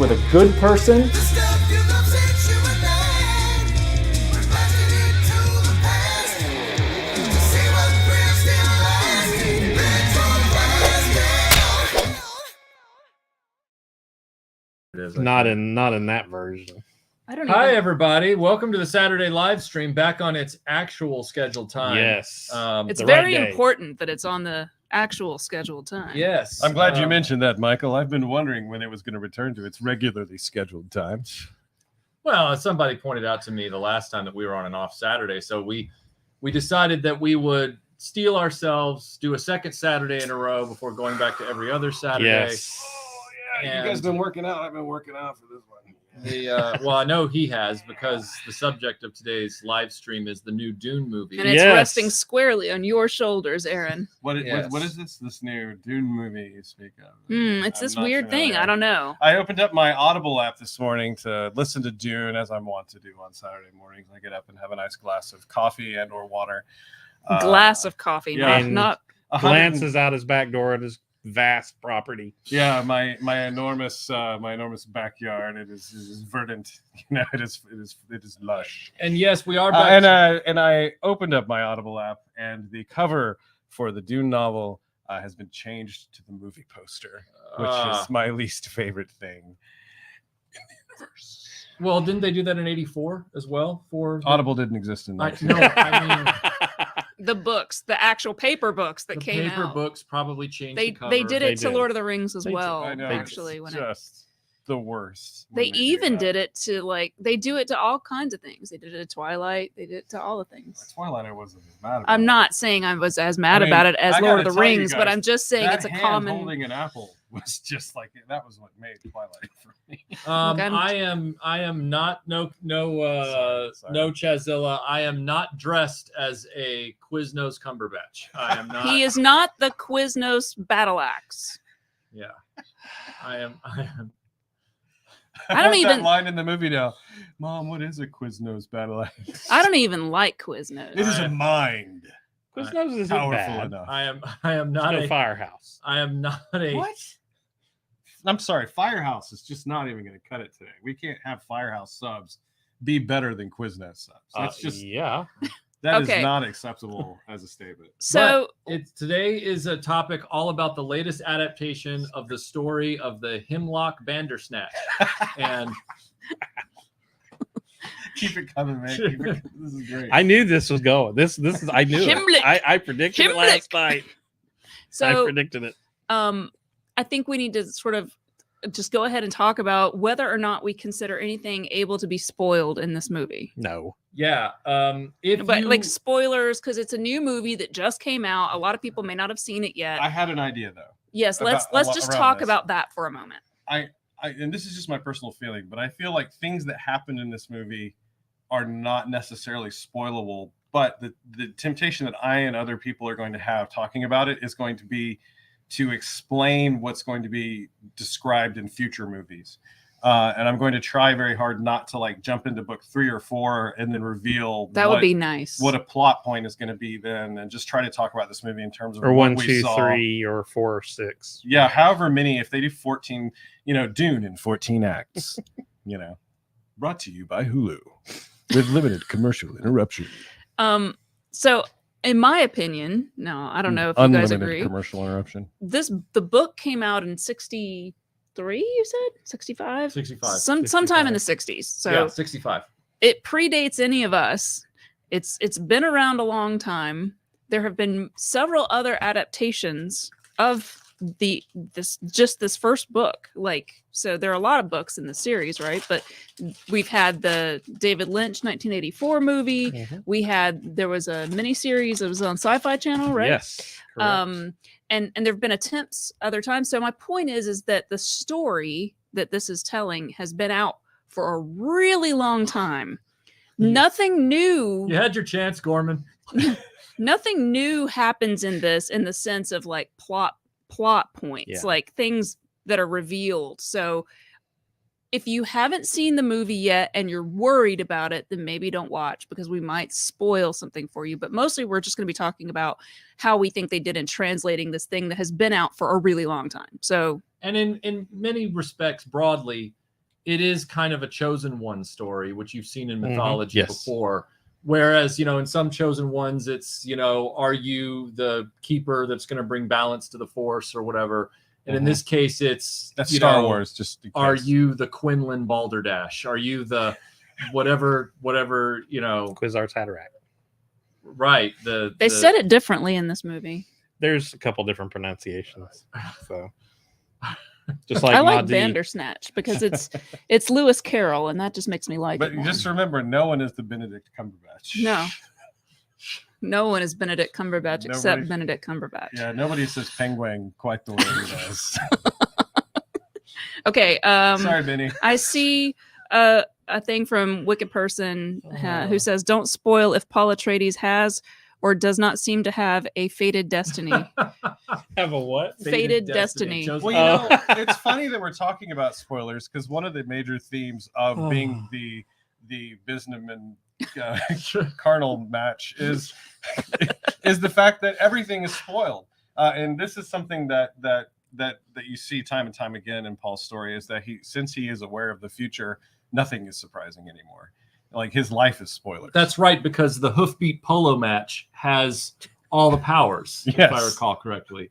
with a good person. Not in that version. Hi, everybody. Welcome to the Saturday live stream, back on its actual scheduled time. Yes. It's very important that it's on the actual scheduled time. Yes. I'm glad you mentioned that, Michael. I've been wondering when it was going to return to its regularly scheduled time. Well, somebody pointed out to me the last time that we were on an off Saturday, so we decided that we would steel ourselves, do a second Saturday in a row before going back to every other Saturday. Yes. You guys been working out. I've been working out for this one. Well, I know he has, because the subject of today's live stream is the new Dune movie. And it's resting squarely on your shoulders, Aaron. What is this? This new Dune movie you speak of? It's this weird thing. I don't know. I opened up my Audible app this morning to listen to Dune, as I want to do on Saturday mornings. I get up and have a nice glass of coffee and or water. Glass of coffee, not glances out his back door at his vast property. Yeah, my enormous backyard. It is verdant. It is lush. And yes, we are back. And I opened up my Audible app, and the cover for the Dune novel has been changed to the movie poster, which is my least favorite thing in the universe. Well, didn't they do that in '84 as well? Audible didn't exist in that. I mean. The books, the actual paper books that came out. Paper books probably changed the cover. They did it to Lord of the Rings as well. I know, actually, it's just the worst. They even did it to they do it to all kinds of things. They did it to Twilight. They did it to all the things. Twilight, I wasn't as mad about. I'm not saying I was as mad about it as Lord of the Rings, but I'm just saying it's a common. Holding an apple was just like that was what made Twilight for me. I am not no Chazilla. I am not dressed as a Quiznos Cumberbatch. I am not. He is not the Quiznos battle axe. Yeah, I am. I don't even that line in the movie now. Mom, what is a Quiznos battle axe? I don't even like Quiznos. It is a mind. Quiznos is powerful enough. I am not a Firehouse. I am not a what? I'm sorry, Firehouse is just not even going to cut it today. We can't have Firehouse subs be better than Quiznos subs. That's just that is not acceptable as a statement. So today is a topic all about the latest adaptation of the story of the Hemlock Bandersnatch, and keep it coming, man. This is great. I knew this was going. This is I knew it. I predicted it last night. So I predicted it. I think we need to sort of just go ahead and talk about whether or not we consider anything able to be spoiled in this movie. No. Yeah. Like spoilers, because it's a new movie that just came out. A lot of people may not have seen it yet. I had an idea though. Yes, let's just talk about that for a moment. And this is just my personal feeling, but I feel like things that happened in this movie are not necessarily spoilable, but the temptation that I and other people are going to have talking about it is going to be to explain what's going to be described in future movies. And I'm going to try very hard not to jump into book 3 or 4 and then reveal would be nice what a plot point is going to be then, and just try to talk about this movie in terms of or what 1, we 2, saw. 3 or 4 or 6. Yeah, however many, if they do 14, Dune in 14 acts, brought to you by Hulu with limited commercial interruption. So in my opinion, no, I don't know if you guys agree. Commercial interruption. The book came out in 63, you said? 65? 65. Sometime in the 60s. So yeah, 65. It predates any of us. It's been around a long time. There have been several other adaptations of this first book. So there are a lot of books in the series, right? But we've had the David Lynch 1984 movie. Mm-hmm. There was a miniseries that was on Sci-Fi Channel, right? Yes. Correct. And there have been attempts other times. So my point is that the story that this is telling has been out for a really long time. Nothing new. You had your chance, Gorman. Nothing new happens in this in the sense of plot points, things that are revealed. So if you haven't seen the movie yet and you're worried about it, then maybe don't watch, because we might spoil something for you. But mostly we're just going to be talking about how we think they did in translating this thing that has been out for a really long time. So, and in many respects, broadly, it is kind of a chosen one story, which you've seen in mythology Yes. before. Whereas, in some chosen ones, it's, are you the keeper that's going to bring balance to the force or whatever? And in this case, it's that's Star Wars. Just in are case. you the Quinlan Balderdash? Are you the whatever? Quizart's Hatterack. Right. They said it differently in this movie. There's a couple different pronunciations. So just like I like Mahdi. Bandersnatch because it's Lewis Carroll, and that just makes me like But it more. just remember, no one is the Benedict Cumberbatch. No one is Benedict Cumberbatch except Benedict Cumberbatch. Yeah, nobody says penguin quite the way he does. Okay. Sorry, Benny. I see a thing from Wicked Person who says, "Don't spoil if Paul Atreides has or does not seem to have a fated destiny." Have a what? Fated destiny. Well, it's funny that we're talking about spoilers because one of the major themes of being the Bisnaman carnal match is the fact that everything is spoiled, and this is something that you see time and time again in Paul's story, is that since he is aware of the future, nothing is surprising anymore. Like his life is spoilers. That's right, because the hoofbeat polo match has all the powers, if I recall correctly.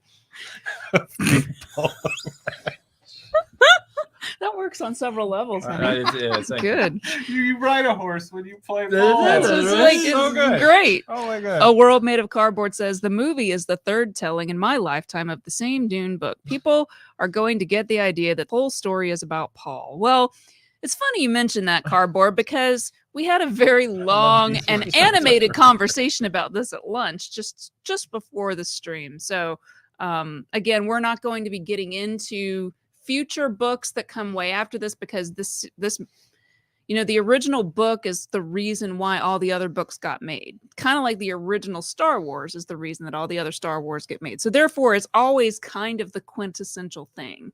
That works on several levels. It's good. You ride a horse when you play That's ball. It's so good. Great. Oh my god. A World Made of Cardboard says the movie is the third telling in my lifetime of the same Dune book. People are going to get the idea that the whole story is about Paul. Well, it's funny you mentioned that, Cardboard, because we had a very long and animated conversation about this at lunch just before the stream. So again, we're not going to be getting into future books that come way after this, because this the original book is the reason why all the other books got made. Kind of like the original Star Wars is the reason that all the other Star Wars get made. So therefore, it's always kind of the quintessential thing.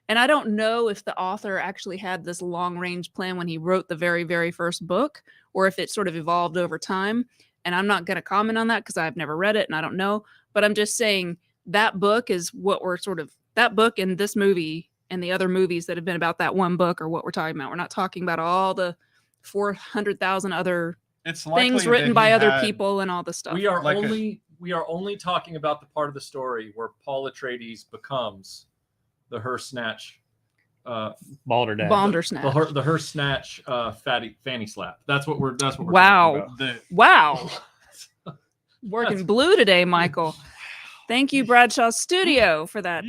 And I don't know if the author actually had this long-range plan when he wrote the very, very first book, or if it sort of evolved over time. And I'm not going to comment on that because I've never read it and I don't know. But I'm just saying that book is what we're that book and this movie and the other movies that have been about that one book are what we're talking about. We're not talking about all the 400,000 other things written by other people and all the stuff. We are only talking about the part of the story where Paul Atreides becomes the Hersnatch Balderdash. The Hersnatch fanny slap. That's what we're wow. talking about. Wow. Working blue today, Michael. Thank you, Bradshaw Studio, for that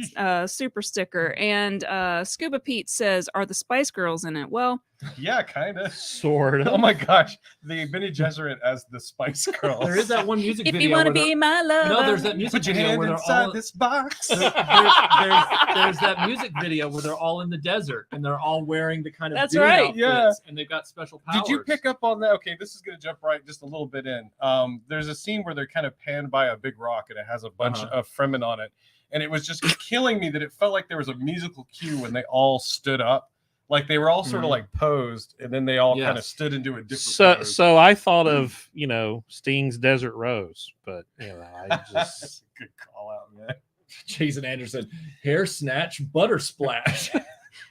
super sticker. And Scuba Pete says, "Are the Spice Girls in it?" Well, yeah, kind of. Sort of. Oh my gosh, the Bene Gesserit as the Spice Girls. There is that one music video. If you want to be my lover. No, there's that music video. Put your hand inside this box. There's that music video where they're all in the desert and they're all wearing the kind of Dune outfits, and they've got special powers. Did you pick up on that? Okay, this is going to jump right just a little bit in. There's a scene where they're kind of panned by a big rock and it has a bunch of Fremen on it. And it was just killing me that it felt like there was a musical cue when they all stood up. Like they were all sort of like posed, and then they all kind of stood into a different pose. So I thought of Sting's Desert Rose, but I just good call out, man. Jason Anderson, hair snatch, butter splash.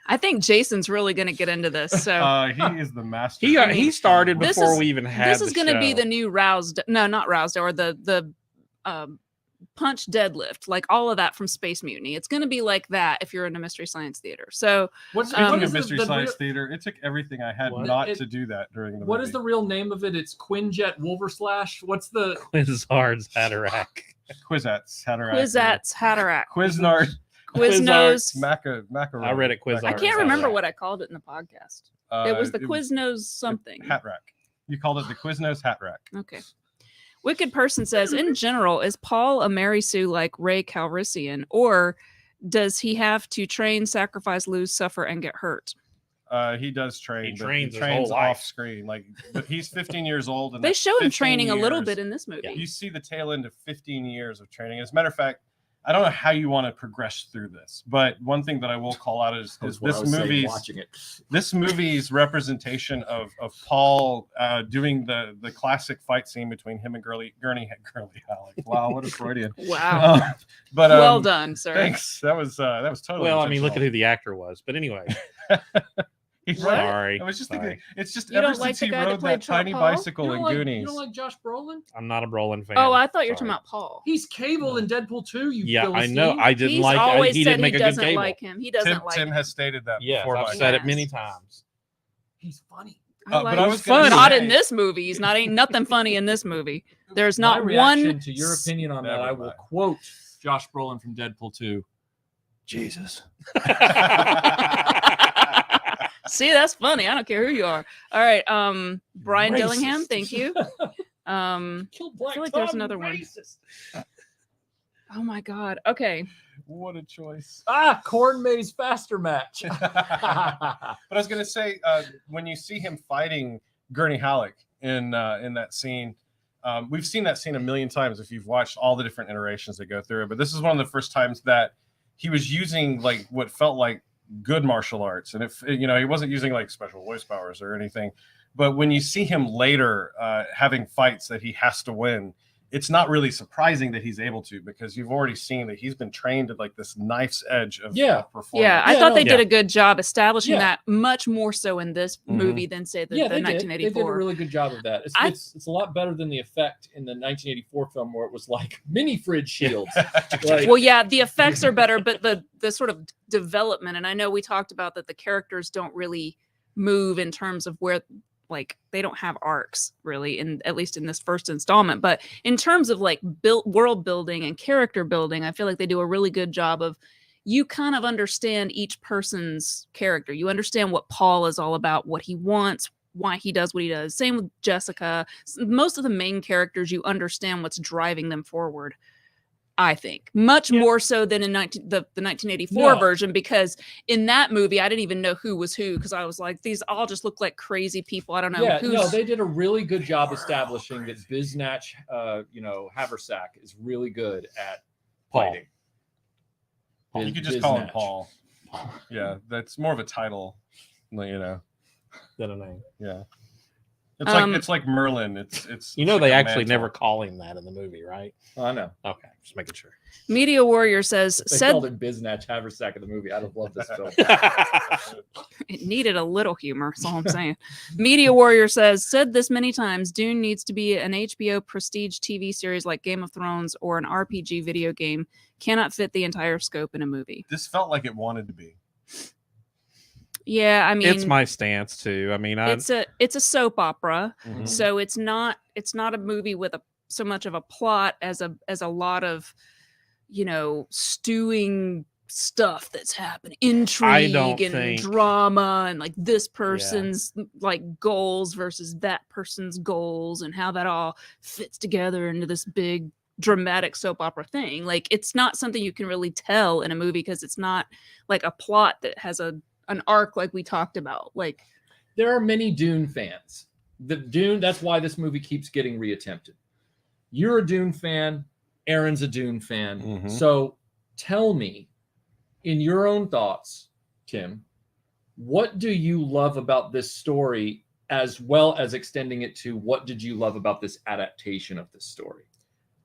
I think Jason's really going to get into this. So he is the master. He started before we even had. This is going to be the new not roused, or the punch deadlift, like all of that from Space Mutiny. It's going to be like that if you're in a Mystery Science Theater. So speaking of Mystery Science Theater, it took everything I had to do that during the movie. What is the real name of it? It's Quinjet Wolverslash. What's the Quizards Hatterack? Quizats Hatterack. Quizats Hatterack. Quiznard. Quiznos. Macaron. I read it Quizards. I can't remember what I called it in the podcast. It was the Quiznos something. Hatrack. You called it the Quiznos Hatrack. Okay. Wicked Person says, in general, is Paul a Mary Sue like Ray Calrissian, or does he have to train, sacrifice, lose, suffer, and get hurt? He does train. He trains off screen. Like, but he's 15 years old, and they show him training a little bit in this movie. Yeah. You see the tail end of 15 years of training. As a matter of fact, I don't know how you want to progress through this, but one thing that I will call out is this movie's representation of Paul doing the classic fight scene between him and Gurney Halleck. Wow, what a Freudian! Wow, but well done, sir. Thanks. That was totally. Well, I mean, look at who the actor was. But anyway, He's What? Sorry. I was just Sorry. thinking, it's just You ever don't like since the he guy that rode played that tiny Paul? bicycle You in don't like, Goonies. you don't like Josh Brolin? I'm not a Brolin fan. Oh, I thought you were Sorry. talking about Paul. He's Cable in Deadpool 2. You Yeah, I Philistine. know. I didn't He's like. always He said didn't he make a good doesn't Cable. like him. He doesn't like Tim him. has stated that Yes, before. I've by said the it way. many times. He's funny. I but like I him. was gonna Not say- in this movie. He's not. Ain't nothing funny in this movie. There's My not reaction one. to your opinion on that. Never I will mind. quote Josh Brolin from Deadpool 2. Jesus. See, that's funny. I don't care who you are. All right. Brian Racist. Dillingham, thank you. Killed Black feel like there's Tom, another one. racist. Oh my God. Okay. What a choice. Corn Maze faster match. But I was gonna say, when you see him fighting Gurney Halleck in that scene, we've seen that scene a million times if you've watched all the different iterations that go through it. But this is one of the first times that he was using like what felt like good martial arts, and if he wasn't using like special voice powers or anything. But when you see him later having fights that he has to win, it's not really surprising that he's able to, because you've already seen that he's been trained at like this knife's edge of performance. Yeah, I Yeah, thought no, they did a good job establishing Yeah. that, much more so in this Mhm. movie than say the They did. They 1984. did a really good job of that. It's a lot better than the effect in the 1984 film where it was like mini fridge shields. Like, Well, yeah, the effects are better, but the sort of development, and I know we talked about that the characters don't really move in terms of where, like, they don't have arcs really, in at least in this first installment. But in terms of like world building and character building, I feel like they do a really good job of, you kind of understand each person's character. You understand what Paul is all about, what he wants, why he does what he does. Same with Jessica. Most of the main characters, you understand what's driving them forward. I think much more so than in the 1984 No. version, because in that movie I didn't even know who was who, because I was like, these all just look like crazy people. I don't know. yeah, who's... no, they did a really good job establishing that Biznatch, Haversack is really good at Paul. fighting. You could just call him Biznatch. Paul. Yeah, that's more of a title, Than a name. Yeah, it's like Merlin. It's They like a actually mantle. never call him that in the movie, right? I know. Okay, just making sure. Media Warrior says, If they said called him Biznatch Haversack in the movie, I'd have loved this film. it needed a little humor. That's all I'm saying. Media Warrior said this many times, Dune needs to be an HBO prestige TV series like Game of Thrones or an RPG video game. Cannot fit the entire scope in a movie. This felt like it wanted to be. Yeah, I mean, It's my stance too. I mean, it's a soap opera. Mhm. So it's not a movie with so much of a plot as a lot of, stewing stuff that's happening, intrigue and think- drama, and like this person's like goals versus that person's goals, and how that all fits together into this big dramatic soap opera thing. Like, it's not something you can really tell in a movie, because it's not like a plot that has an arc like we talked about. Like, There are many Dune fans. That's why this movie keeps getting reattempted. You're a Dune fan. Aaron's a Dune fan. Mhm. So tell me, in your own thoughts, Tim, what do you love about this story, as well as extending it to what did you love about this adaptation of this story?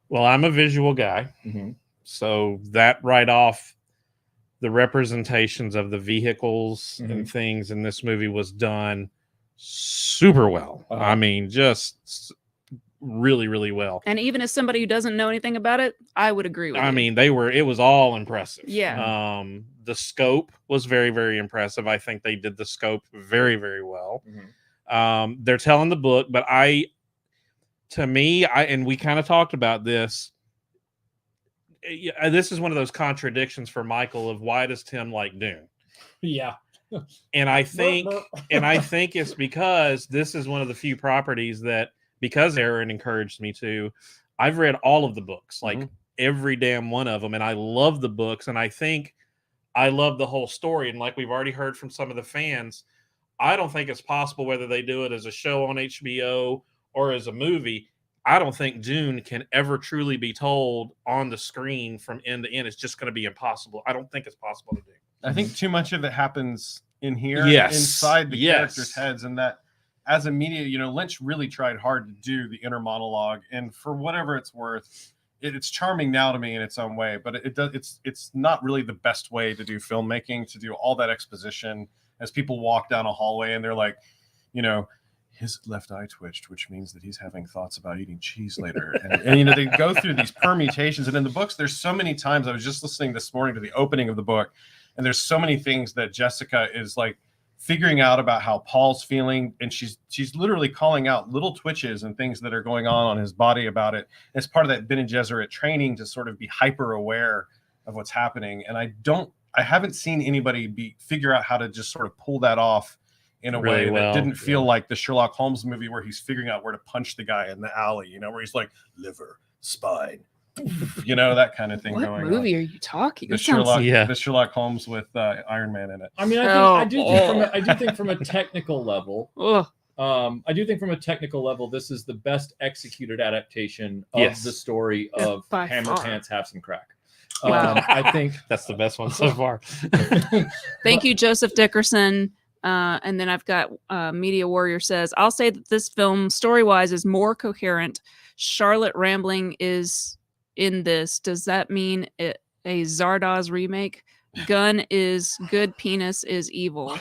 well, I'm a visual guy, so that right off, the representations of the vehicles and things in this movie was done super well. Uh-huh. I mean, just really, really well. and even as somebody who doesn't know anything about it, I would agree with you. I mean, it was all impressive. Yeah. The scope was very, very impressive. I think they did the scope very, very well. They're telling the book, but and we kind of talked about this. This is one of those contradictions for Michael of why does Tim like Dune? Yeah. And I think it's because this is one of the few properties that, because Aaron encouraged me to, I've read all of the books, like every damn one of them, and I love the books, and I think I love the whole story. And like we've already heard from some of the fans, I don't think it's possible, whether they do it as a show on HBO or as a movie, I don't think Dune can ever truly be told on the screen from end to end. It's just going to be impossible. I don't think it's possible to do. I think too much of it happens in here, Yes. inside the Yes. characters' heads, and that as a media, Lynch really tried hard to do the inner monologue, and for whatever it's worth, it's charming now to me in its own way, but it's not really the best way to do filmmaking, to do all that exposition as people walk down a hallway and they're like, you know, his left eye twitched, which means that he's having thoughts about eating cheese later. And you know, they go through these permutations. And in the books, there's so many times, I was just listening this morning to the opening of the book, and there's so many things that Jessica is like figuring out about how Paul's feeling. And she's literally calling out little twitches and things that are going on his body about it. As part of that Bene Gesserit training to sort of be hyper aware of what's happening. And I haven't seen anybody figure out how to just sort of pull that off in a really way that didn't feel yeah. like the Sherlock Holmes movie where he's figuring out where to punch the guy in the alley, you know, where he's like liver, spine, you know, that kind of thing. What going movie on. are you talking? The That sounds- Sherlock Holmes with Iron Man in it. I mean, I do think from a technical level, Ugh. I do think from a technical level, this is the best executed adaptation of the story of by Hammer far. Pants Have Some Crack. Wow. I think That's the best one so far. Thank you, Joseph Dickerson. And then I've got Media Warrior says, I'll say that this film, story-wise, is more coherent. Charlotte Rambling is in this. Does that mean a Zardoz remake? Gun is good, penis is evil.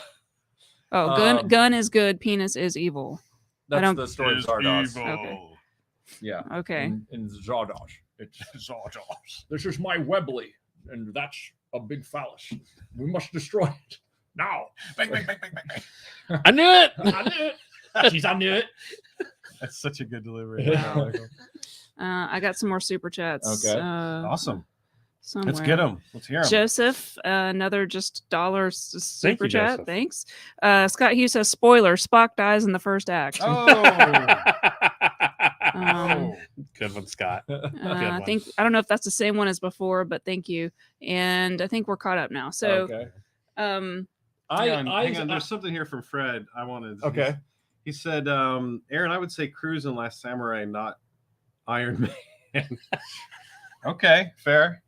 Oh, gun is good, penis is evil. that's the story of Zardoz. Okay. Yeah. Okay. In Zardoz. It's Zardoz. This is my Webley, and that's a big phallus. We must destroy it. Now. Bang, bang, bang, bang, bang, bang. I knew it. I knew it. Jeez, I knew it. That's such a good delivery. Yeah. I got some more super chats. Okay. Awesome. Somewhere. Let's get them. Let's hear them. Joseph, another just dollar super you, chat. Joseph. Thanks. Scott Hughes says, spoiler, Spock dies in the first act. Oh. Good one, Scott. I don't know if that's the same one as before, but thank you. And I think we're caught up now. So, okay. um, Hang on. There's something here from Fred. I wanted. Okay. He said, Aaron, I would say Cruise and Last Samurai, not Iron Man. Okay, fair.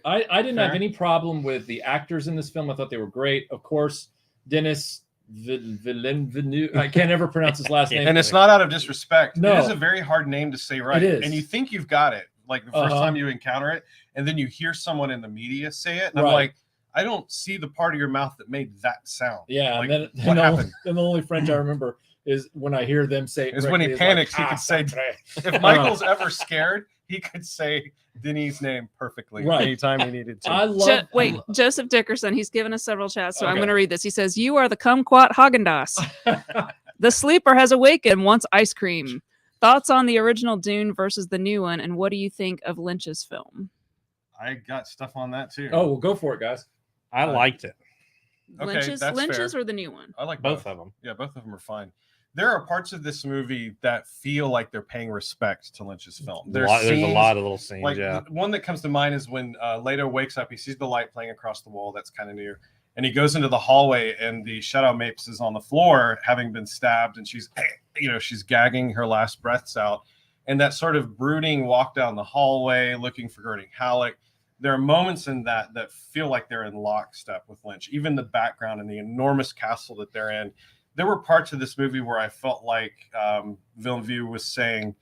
I didn't have Fair. any problem with the actors in this film. I thought they were great. Of course, Dennis Villeneuve. I can't ever pronounce his last name. And it's not out of disrespect. No. It is a very hard name to say right. It is. And you think you've got it, like the first Uh-huh. time you encounter it, and then you hear someone in the media say it, and I'm Right. like, I don't see the part of your mouth that made that sound. Yeah, Like, and what happened? then the only French I remember is when I hear them say it Is when he correctly, panics, he could say- sacre. If Michael's ever scared, he could say Denny's name perfectly Right. anytime he needed to. I love. Joseph Dickerson, he's given us several chats, so I'm Okay. going to read this. He says, you are the kumquat Haagen-Dazs. The sleeper has awakened and wants ice cream. Thoughts on the original Dune versus the new one, and what do you think of Lynch's film? I got stuff on that too. Oh, well, go for it, guys. I liked it. Okay, that's Lynch's fair. or the new one? I like Both of them. Yeah, both of them are fine. There are parts of this movie that feel like they're paying respect to Lynch's film. There's a scenes- lot of little scenes. Like yeah. the one that comes to mind is when Leto wakes up, he sees the light playing across the wall. That's kind of near. And he goes into the hallway, and the Shadow Mapes is on the floor, having been stabbed, and she's, she's gagging her last breaths out. And that sort of brooding walk down the hallway, looking for Gurney Halleck. There are moments in that feel like they're in lockstep with Lynch. Even the background and the enormous castle that they're in. There were parts of this movie where I felt like Villeneuve was saying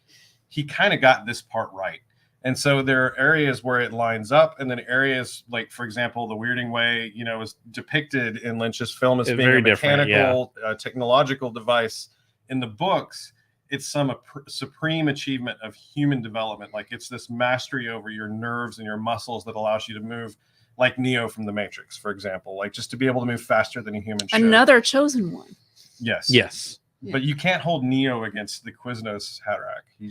he kind of got this part right. And so there are areas where it lines up, and then areas like, for example, the Weirding Way, is depicted in Lynch's film as It's being very a different, mechanical, technological device. In the books, it's some supreme achievement of human development. Like it's this mastery over your nerves and your muscles that allows you to move like Neo from the Matrix, for example, like just to be able to move faster than a human should. Another chosen one. Yes. Yes. But you can't hold Neo against the Quiznos Haderach. I'm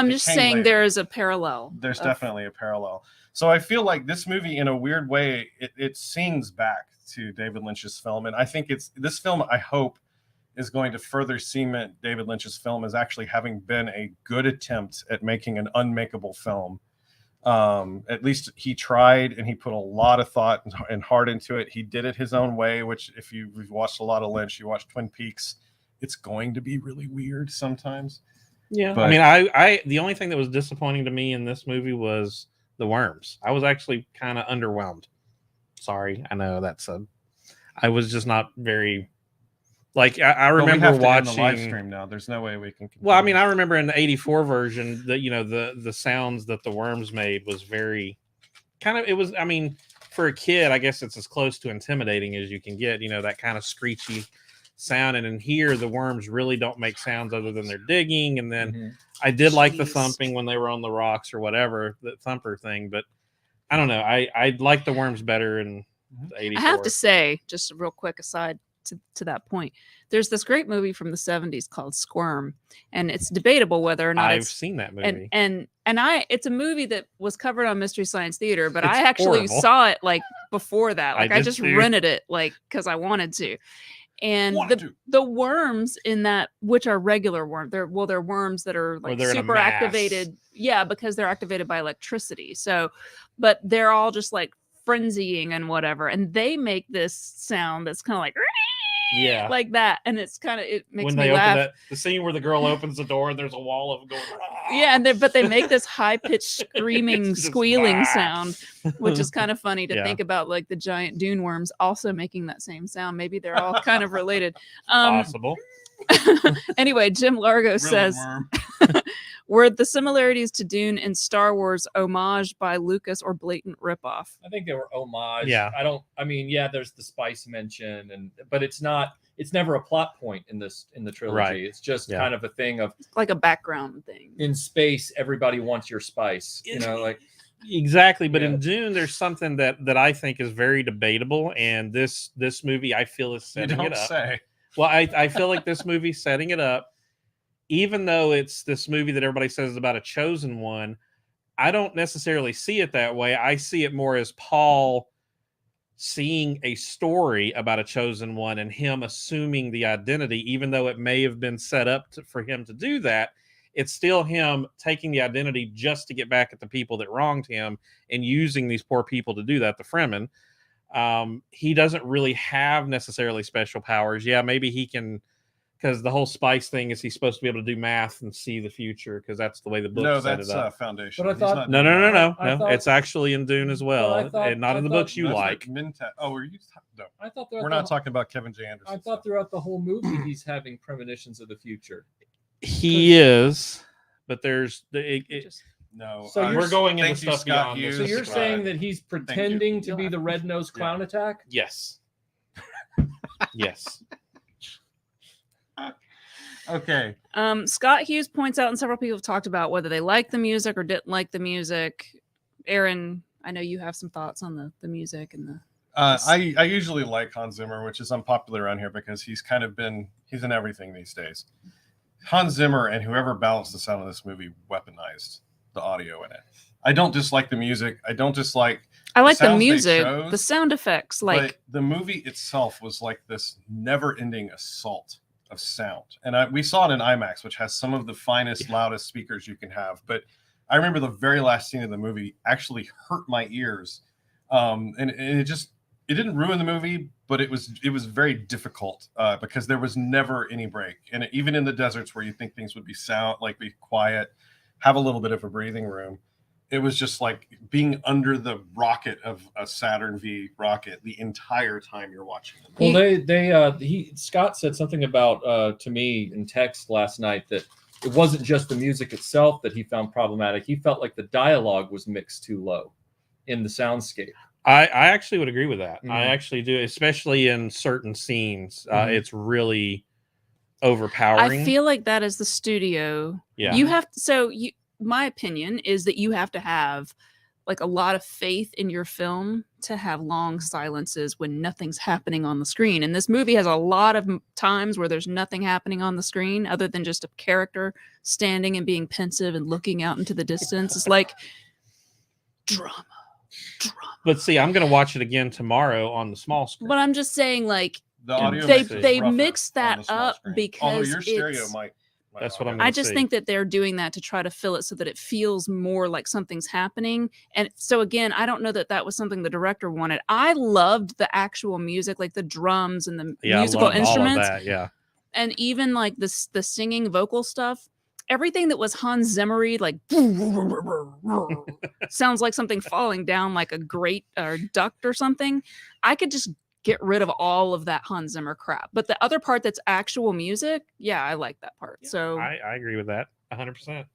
it just came saying later. there is a parallel. There's definitely a parallel. So I feel like this movie, in a weird way, it sings back to David Lynch's film. And I think this film, I hope, is going to further cement David Lynch's film as actually having been a good attempt at making an unmakeable film. At least he tried, and he put a lot of thought and heart into it. He did it his own way, which if you've watched a lot of Lynch, you watch Twin Peaks, it's going to be really weird sometimes. Yeah. But- I mean, I the only thing that was disappointing to me in this movie was the worms. I was actually kind of underwhelmed. Sorry. I know I was just not very, like, I But we remember have to end watching the live stream now. There's no way we can continue. Well, I mean, I remember in the 84 version that, the sounds that the worms made was very kind of, it was, I mean, for a kid, I guess it's as close to intimidating as you can get. You know, that kind of screechy sound. And in here, the worms really don't make sounds other than they're digging. And then I did like the thumping when they were on the rocks or whatever, the thumper thing. But I don't know. I like the worms better in the 84. I have to say, just a real quick aside to that point, there's this great movie from the 70s called Squirm, and it's debatable whether or not I've seen that movie. And it's a movie that was covered on Mystery Science Theater, but It's I actually horrible. saw it like before that. Like I did just too. rented it like because I wanted to. And the worms in that, which are regular worms, they're worms that are like they're in a super mass. activated. Yeah, because they're activated by electricity. So, but they're all just like frenzying and whatever, and they make this sound that's kind of like Yeah, like that, and it's kind of, it makes when me they laugh. open the scene where the girl opens the door and there's a wall of going. Yeah, and but they make this high pitched screaming, It's just, squealing sound, which is kind of funny to Yeah. think about, like the giant dune worms also making that same sound. Maybe they're all kind of related. Possible. Anyway, Jim Largo Really says, worm. were the similarities to Dune and Star Wars homage by Lucas or blatant ripoff? I think they were homage. Yeah. I mean, yeah, there's the spice mention, but it's never a plot point in the trilogy. Right. It's just Yeah. kind of a thing of Like a background thing. in space, everybody wants your spice. You know, like Exactly, but Yeah. in Dune, there's something that I think is very debatable, and this movie I feel is You setting don't it up. say. Well, I feel like this movie's setting it up, even though it's this movie that everybody says is about a chosen one. I don't necessarily see it that way. I see it more as Paul seeing a story about a chosen one and him assuming the identity, even though it may have been set up for him to do that. It's still him taking the identity just to get back at the people that wronged him and using these poor people to do that, the Fremen. He doesn't really have necessarily special powers. Yeah, maybe he can, because the whole spice thing is he's supposed to be able to do math and see the future, because that's the way the book No, set that's it up. Foundation. But I He's thought- not No, doing that. I thought- It's actually in Dune as well, Well, I thought- and not in the I books you That's like. what Minta- oh, were you? No, I thought we're not talking about Kevin J. Anderson. I thought throughout the whole movie he's having premonitions of the future. He is, but there's No, So you're- we're going into thank you, stuff Scott beyond Hughes. this. So you're saying that he's pretending to You'll be have the to- red-nosed clown attack? yes, yes. Okay. Scott Hughes points out, and several people have talked about whether they like the music or didn't like the music. Aaron, I know you have some thoughts on the music and the. I usually like Hans Zimmer, which is unpopular around here because he's in everything these days. Hans Zimmer and whoever balanced the sound of this movie weaponized the audio in it. I don't dislike the music. I don't dislike. I like the sounds they music, chose, the sound effects, like but the movie itself was like this never-ending assault of sound. And we saw it in IMAX, which has some of the finest, loudest speakers you can have. But I remember the very last scene of the movie actually hurt my ears, and it didn't ruin the movie, but it was very difficult because there was never any break. And even in the deserts where you think things would be be quiet, have a little bit of a breathing room, it was just like being under the rocket of a Saturn V rocket the entire time you're watching it. Well, Scott said something about to me in text last night that it wasn't just the music itself that he found problematic. He felt like the dialogue was mixed too low in the soundscape. I actually would agree with that. I Mhm. actually do, especially in certain scenes. It's really overpowering. I feel like that is the studio. Yeah. You have my opinion is that you have to have like a lot of faith in your film to have long silences when nothing's happening on the screen. And this movie has a lot of times where there's nothing happening on the screen other than just a character standing and being pensive and looking out into the distance. It's like drama. But see, I'm going to watch it again tomorrow on the small screen. But I'm just saying, like, The audio they mix is they rougher mixed on that the small up screen. because although your stereo it's, might That's what I'm I gonna just see. think that they're doing that to try to fill it so that it feels more like something's happening. And so again, I don't know that that was something the director wanted. I loved the actual music, like the drums and the Yeah, I musical loved all of instruments, that, yeah. and even like the singing vocal stuff. Everything that was Hans Zimmery, like sounds like something falling down like a grate or duct or something. I could just get rid of all of that Hans Zimmer crap. But the other part that's actual music, yeah, I like that part. So I agree with that 100%.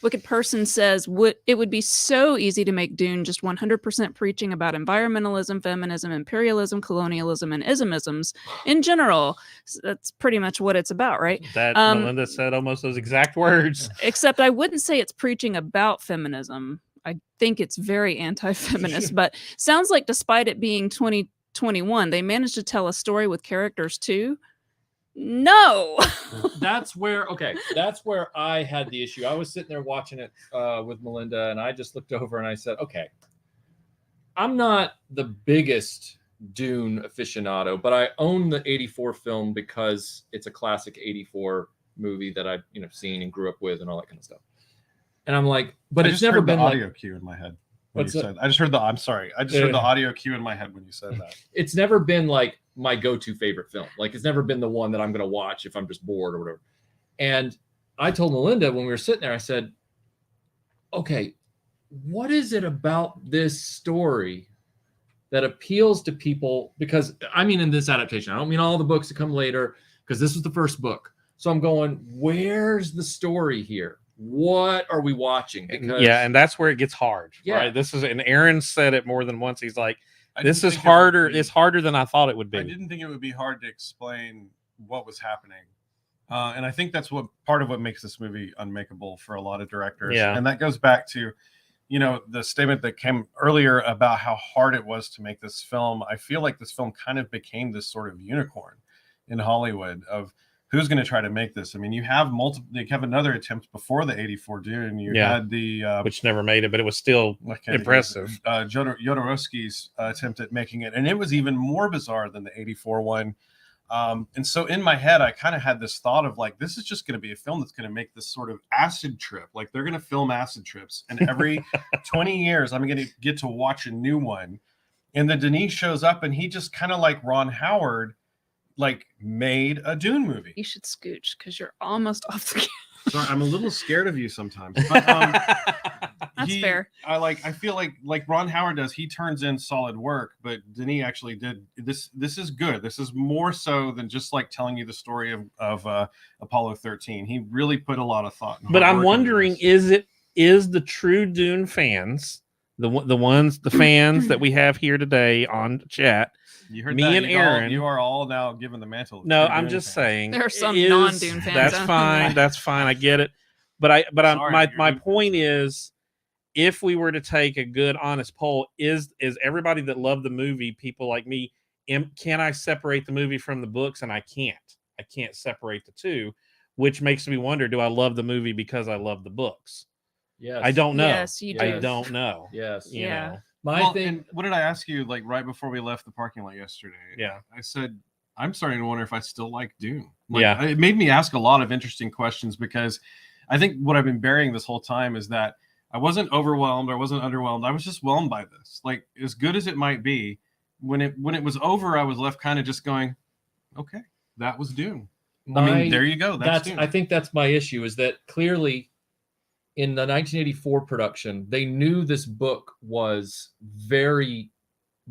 Wicked Person says, it would be so easy to make Dune just 100% preaching about environmentalism, feminism, imperialism, colonialism, and ismisms in general. That's pretty much what it's about, right? That Melinda said almost those exact words. Except I wouldn't say it's preaching about feminism. I think it's very anti-feminist, but sounds like despite it being 2021, they managed to tell a story with characters too. No. That's where I had the issue. I was sitting there watching it with Melinda, and I just looked over and I said, okay, I'm not the biggest Dune aficionado, but I own the 84 film because it's a classic 84 movie that I've seen and grew up with and all that kind of stuff. And I'm like, but it's never been the like audio cue in my head. I just heard I'm sorry. I just heard the audio cue in my head when you said that. It's never been like my go-to favorite film. Like it's never been the one that I'm going to watch if I'm just bored or whatever. And I told Melinda when we were sitting there, I said, okay, what is it about this story that appeals to people? Because I mean, in this adaptation, I don't mean all the books that come later, because this was the first book. So I'm going, where's the story here? What are we watching? Because and that's where it gets hard. Yeah. Right. This is, and Aaron said it more than once. He's like, this is harder. It's harder than I thought it would be. I didn't think it would be hard to explain what was happening. And I think that's what part of what makes this movie unmakeable for a lot of directors. Yeah. And that goes back to, the statement that came earlier about how hard it was to make this film. I feel like this film kind of became this sort of unicorn in Hollywood of who's going to try to make this. I mean, you have another attempt before the 84 Dune. You had the which never made it, but it was still impressive. Jodorowsky's attempt at making it, and it was even more bizarre than the 84 one. And so in my head, I kind of had this thought of like, this is just going to be a film that's going to make this sort of acid trip. Like they're going to film acid trips, and every 20 years, I'm going to get to watch a new one. And then Denis shows up, and he just kind of like Ron Howard, like made a Dune movie. You should scooch because you're almost off the camera. Sorry, I'm a little scared of you sometimes. But, That's fair. I feel like Ron Howard does. He turns in solid work, but Denis actually did this. This is good. This is more so than just like telling you the story of Apollo 13. He really put a lot of thought. But I'm wondering, is the true Dune fans, the fans that we have here today on chat? You heard me that. And Aaron. You are all now given the mantle. No, I'm just saying there are some non-Dune fans. That's fine. That's fine. I get it. But my point is, if we were to take a good, honest poll, is everybody that loved the movie people like me? Can I separate the movie from the books? And I can't. I can't separate the two, which makes me wonder: do I love the movie because I love the books? Yes. I don't know. Yes, you do. I don't know. Yes. You know. My thing. And what did I ask you like right before we left the parking lot yesterday? Yeah. I said, I'm starting to wonder if I still like Dune. It made me ask a lot of interesting questions, because I think what I've been burying this whole time is that I wasn't overwhelmed. I wasn't underwhelmed. I was just whelmed by this. Like, as good as it might be, when it was over, I was left kind of just going, okay, that was Dune. There you go. That's Dune. I think that's my issue, is that clearly in the 1984 production, they knew this book was very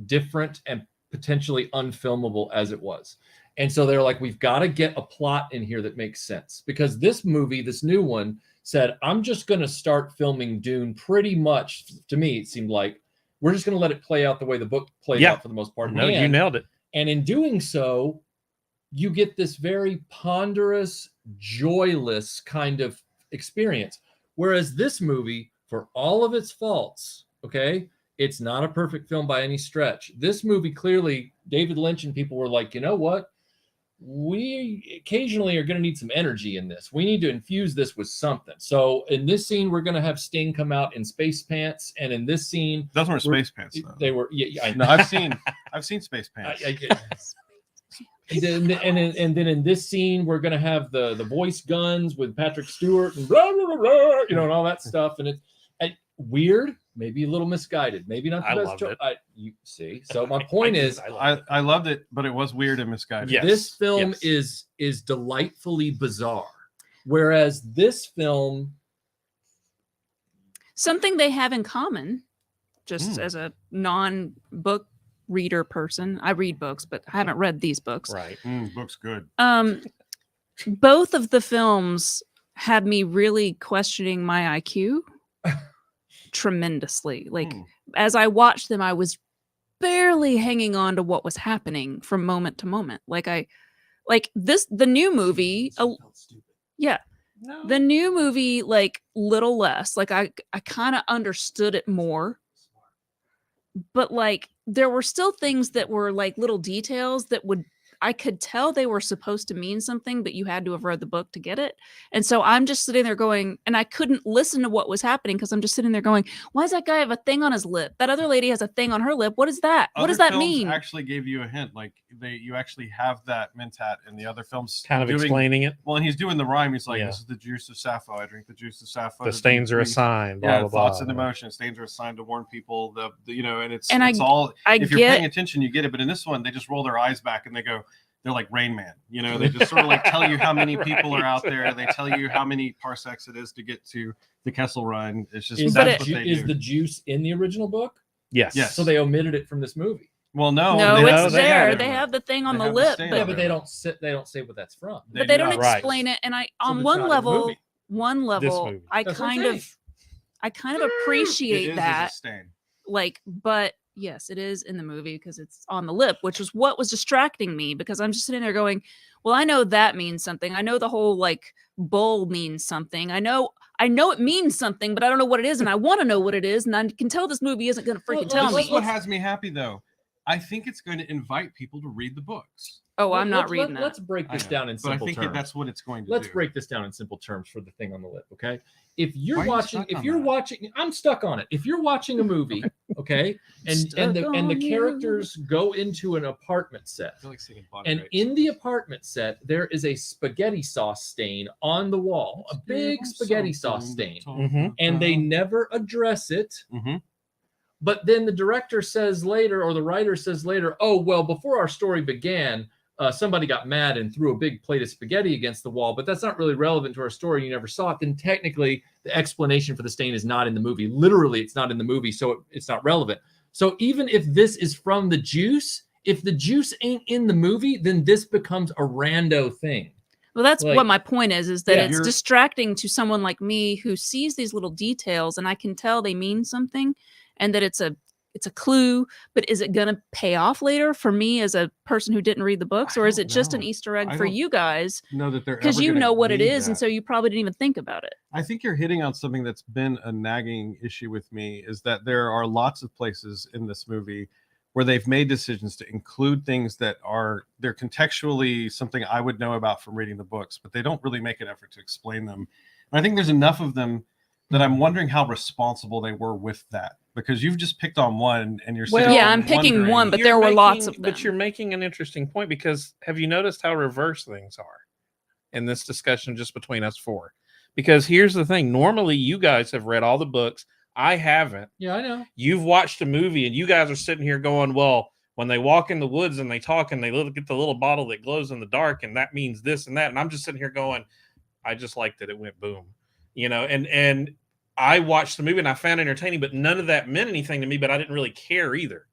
different and potentially unfilmable as it was. And so they're like, we've got to get a plot in here that makes sense, because this movie, this new one, said, I'm just going to start filming Dune pretty much. To me, it seemed like we're just going to let it play out the way the book played out for the most part. No, you nailed it. And in doing so, you get this very ponderous, joyless kind of experience. Whereas this movie, for all of its faults, okay, it's not a perfect film by any stretch. This movie, clearly, David Lynch and people were like, you know what? We occasionally are going to need some energy in this. We need to infuse this with something. So in this scene, we're going to have Sting come out in space pants, and in this scene, those weren't space pants, though. They were. Yeah, no, I've seen space pants. And then in this scene, we're going to have the voice guns with Patrick Stewart and blah, blah, blah, blah, and all that stuff. And it's weird, maybe a little misguided, maybe not the best choice. You see, so my point is, I loved it, but it was weird and misguided. Yes. This film is delightfully bizarre, whereas this film, something they have in common, just as a non-book reader person. I read books, but I haven't read these books. Right. Book's good. Both of the films had me really questioning my IQ tremendously. Like as I watched them, I was barely hanging on to what was happening from moment to moment. The new movie, the new movie, like little less. Like I kind of understood it more, but like there were still things that were like little details that I could tell they were supposed to mean something, but you had to have read the book to get it. And so I'm just sitting there going, and I couldn't listen to what was happening because I'm just sitting there going, why does that guy have a thing on his lip? That other lady has a thing on her lip. What is that? What does that mean? Actually gave you a hint. Like you actually have that mentat in the other films. Kind of explaining it. Well, and he's doing the rhyme. He's like, this is the juice of Sappho. I drink the juice of Sappho. The stains are a sign. Blah, blah, thoughts blah. and emotions. Stains are a sign to warn people. And it's all. If you're paying attention, you get it. But in this one, they just roll their eyes back and they go. They're like Rain Man, they just sort of like tell you how many people are out there. They tell you how many parsecs it is to get to the Kessel Run. It's just is the juice in the original book? Yes. So they omitted it from this movie. Well, no, it's there. They have the thing on the lip, but they don't say what that's from. But they don't explain it. And on one level, I kind of appreciate that. Like, but yes, it is in the movie because it's on the lip, which was what was distracting me because I'm just sitting there going, well, I know that means something. I know the whole like bull means something. I know it means something, but I don't know what it is. And I want to know what it is. And I can tell this movie isn't going to freaking tell me. This is what has me happy though. I think it's going to invite people to read the books. Oh, I'm not reading that. Let's break this down in simple terms. I think that's what it's going to do. Let's break this down in simple terms for the thing on the lip, okay? If you're watching, I'm stuck on it. If you're watching a movie, okay, and the characters go into an apartment set, and in the apartment set there is a spaghetti sauce stain on the wall, a big spaghetti sauce stain, and they never address it. But then the director says later, or the writer says later, oh, well, before our story began, somebody got mad and threw a big plate of spaghetti against the wall, but that's not really relevant to our story. You never saw it. Then technically the explanation for the stain is not in the movie. Literally, it's not in the movie, so it's not relevant. So even if this is from the juice, if the juice ain't in the movie, then this becomes a rando thing. Well, that's what my point is that it's distracting to someone like me who sees these little details and I can tell they mean something and that it's a clue, but is it going to pay off later for me as a person who didn't read the books, or is it just an Easter egg for you guys? No, that they're because you know what it is, and so you probably didn't even think about it. I think you're hitting on something that's been a nagging issue with me, is that there are lots of places in this movie where they've made decisions to include things that they're contextually something I would know about from reading the books, but they don't really make an effort to explain them. And I think there's enough of them that I'm wondering how responsible they were with that, because you've just picked on one and you're I'm picking one, but there were lots of them. But you're making an interesting point, because have you noticed how reverse things are in this discussion just between us four? Because here's the thing. Normally you guys have read all the books. I haven't. Yeah, I know. You've watched a movie and you guys are sitting here going, well, when they walk in the woods and they talk and they look at the little bottle that glows in the dark and that means this and that. And I'm just sitting here going, I just liked that it went boom. And I watched the movie and I found it entertaining, but none of that meant anything to me, but I didn't really care either.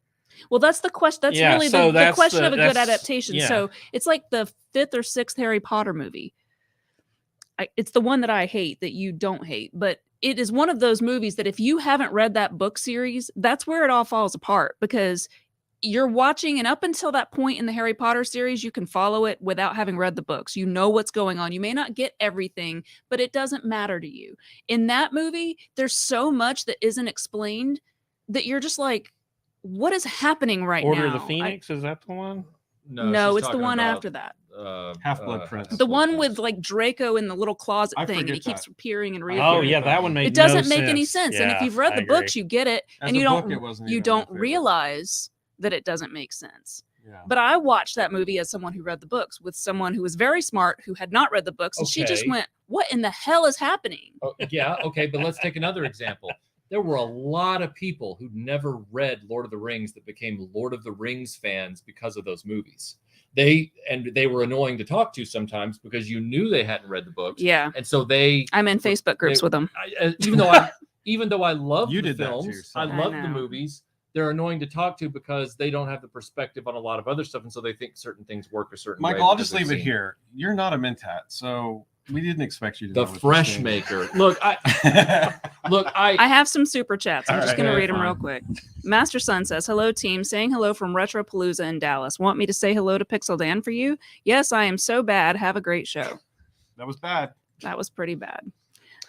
Well, that's the question. That's really the question of a good adaptation. Yeah. So it's like the 5th or 6th Harry Potter movie. It's the one that I hate that you don't hate, but it is one of those movies that if you haven't read that book series, that's where it all falls apart, because you're watching, and up until that point in the Harry Potter series, you can follow it without having read the books. You know what's going on. You may not get everything, but it doesn't matter to you. In that movie, there's so much that isn't explained that you're just like, what is happening right now? Order of the Phoenix, is that the one? No, it's the one after that. Half-Blood Prince. The one with like Draco in the little closet thing, and he keeps appearing and reappearing. Oh yeah, that one made it doesn't no make any sense. Yeah, and if you've read the books, you get it, and you don't realize that it doesn't make sense. Yeah. But I watched that movie as someone who read the books with someone who was very smart who had not read the books, and she just went, "What in the hell is happening?" Yeah, okay, but let's take another example. There were a lot of people who never read Lord of the Rings that became Lord of the Rings fans because of those movies. They were annoying to talk to sometimes because you knew they hadn't read the books. Yeah. And so I'm in Facebook groups with them. Even though I love the did films, I love the movies, they're annoying to talk to because they don't have the perspective on a lot of other stuff, and so they think certain things work a certain way. Michael, I'll just leave it here. You're not a Mentat, so We didn't expect you to. The know what fresh you're maker. Look, I have some super chats. I'm All just right. going to Okay, read them fine. real quick. Master Son says, hello, team. Saying hello from Retropalooza in Dallas. Want me to say hello to Pixel Dan for you? Yes, I am so bad. Have a great show. That was bad. That was pretty bad.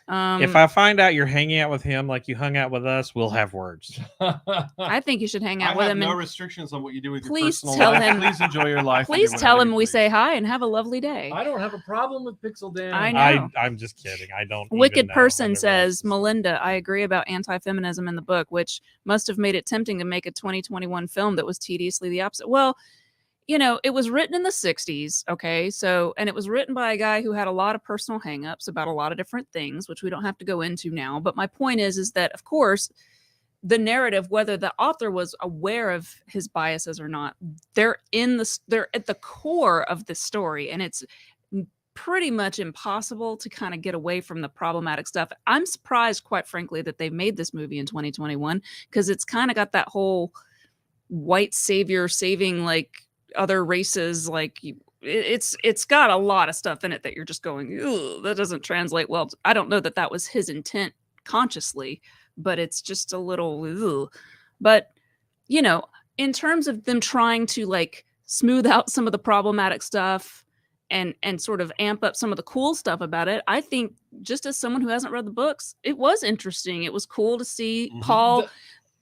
If I find out you're hanging out with him like you hung out with us, we'll have words. I think you should hang I out with have him. no And restrictions on what you do with your please personal tell life. him- Please enjoy your life. and please do tell whatever him you we please. say hi and have a lovely day. I don't have a problem with Pixel Dan. I know. I'm just kidding. I don't. even Wicked know. Person I've never says, watched this. Melinda, I agree about anti-feminism in the book, which must have made it tempting to make a 2021 film that was tediously the opposite. Well, you know, it was written in the 60s, okay? So, and it was written by a guy who had a lot of personal hangups about a lot of different things, which we don't have to go into now. But my point is that, of course, the narrative, whether the author was aware of his biases or not, they're at the core of the story, and it's pretty much impossible to kind of get away from the problematic stuff. I'm surprised, quite frankly, that they made this movie in 2021 because it's kind of got that whole white savior saving like other races, like it's got a lot of stuff in it that you're just going, "Ew, that doesn't translate well." I don't know that that was his intent consciously, but it's just a little "Ew." But you know, in terms of them trying to like smooth out some of the problematic stuff and sort of amp up some of the cool stuff about it, I think just as someone who hasn't read the books, it was interesting. It was cool to see Mhm. Paul.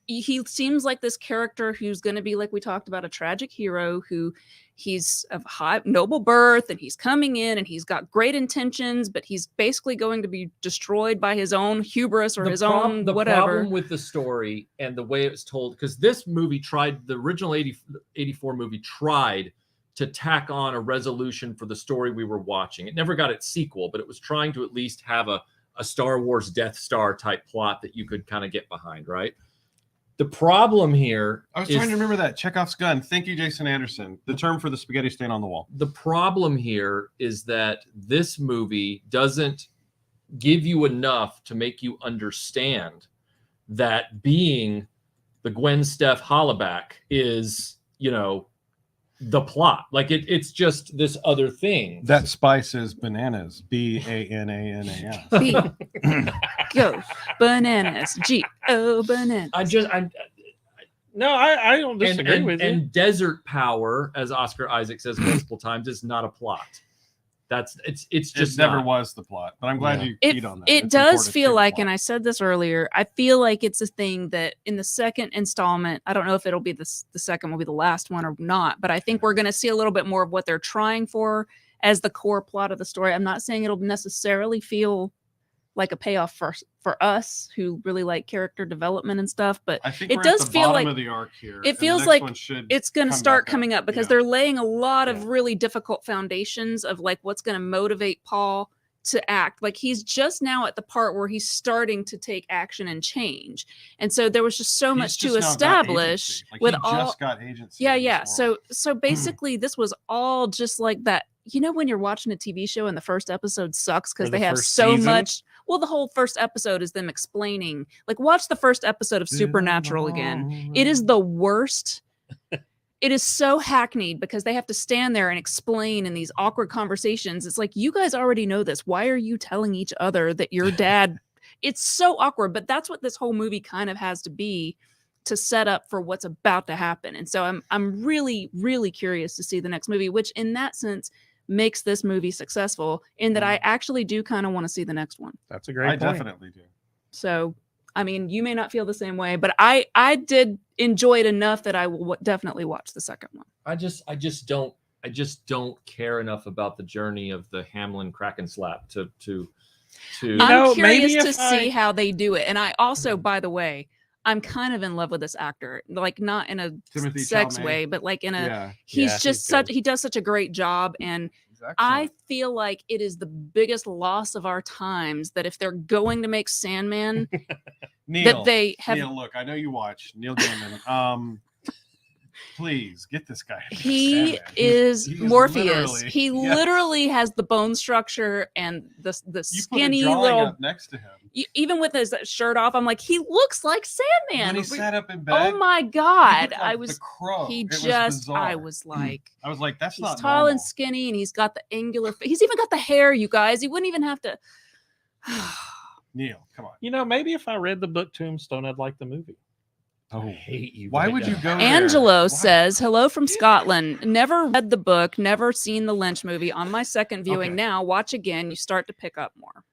He seems like this character who's going to be, like we talked about, a tragic hero who he's of high noble birth and he's coming in and he's got great intentions, but he's basically going to be destroyed by his own hubris or his own the whatever. problem with the story and the way it was told, because this movie tried, the original 84 movie tried to tack on a resolution for the story we were watching. It never got its sequel, but it was trying to at least have a Star Wars Death Star type plot that you could kind of get behind, right? The problem here I was trying to remember that Chekhov's gun. Thank you, Jason Anderson. The term for the spaghetti stain on the wall. The problem here is that this movie doesn't give you enough to make you understand that being the Gwen Steph Hollaback is, you know, the plot. Like it's just this other thing. That spice is bananas. BANANAS. B go bananas. G-O bananas. I don't disagree with you. And desert power, as Oscar Isaac says multiple times, is not a plot. It's just it never not. was the plot, but I'm glad you It, keyed on that. it It's does important feel to the like, plot. and I said this earlier, I feel like it's a thing that in the second installment, I don't know if it'll be the second will be the last one or not, but I think we're going to see a little bit more of what they're trying for as the core plot of the story. I'm not saying it'll necessarily feel like a payoff for us who really like character development and stuff, but I think it we're does at the feel bottom like of the arc here. it and the feels next like one should it's going to come start back coming up because Yeah. they're laying a lot of Yeah. really difficult foundations of like what's going to motivate Paul to act. Like he's just now at the part where he's starting to take action and change, and so there was just so He's much just to now got establish agency. Like, with he all. just got agency. Yeah, in yeah. this world. So basically, this was all just like that. You know, when you're watching a TV show and the first episode sucks because Or they the have first so season? much. Well, the whole first episode is them explaining. Like, watch the first episode of Supernatural again. It is the worst. It is so hackneyed because they have to stand there and explain in these awkward conversations. It's like, you guys already know this. Why are you telling each other that your dad? It's so awkward, but that's what this whole movie kind of has to be to set up for what's about to happen. And so I'm really, really curious to see the next movie, which in that sense makes this movie successful in that I actually do kind of want to see the next one. That's a great I point. definitely do. So, I mean, you may not feel the same way, but I did enjoy it enough that I will definitely watch the second one. I just don't care enough about the journey of the Hamlin Kraken slap to You I'm know, curious maybe to if see I- how they do it. And I also, by the way, I'm kind of in love with this actor, like not in a Timothy sex Chalamet. way, but like in a, Yeah. he's Yeah, just he's such, good. he does such a great job. And He's excellent. I feel like it is the biggest loss of our times that if they're going to make Sandman, Neil, that they have. Neil, look, I know you watch Neil Gaiman. Please get this guy. He Sandman. is He is Morpheus. literally- He yes. literally has the bone structure and the You skinny put a drawing little. up next to him. Even with his shirt off, I'm like, he looks like Sandman. When he sat up in bed. Oh my he God! looked like I the was. crow. He It was just. bizarre. I was like. I was like, that's He's not tall normal. and skinny, and he's got the angular. He's even got the hair. You guys, he wouldn't even have to. Neil, come on. You know, maybe if I read the book Tombstone, I'd like the movie. Oh, I hate you. why right would now. you go there? Angelo Why? says, "Hello from Scotland. Never read the book. Never seen the Lynch movie. On my second viewing Okay. now. Watch again. You start to pick up more."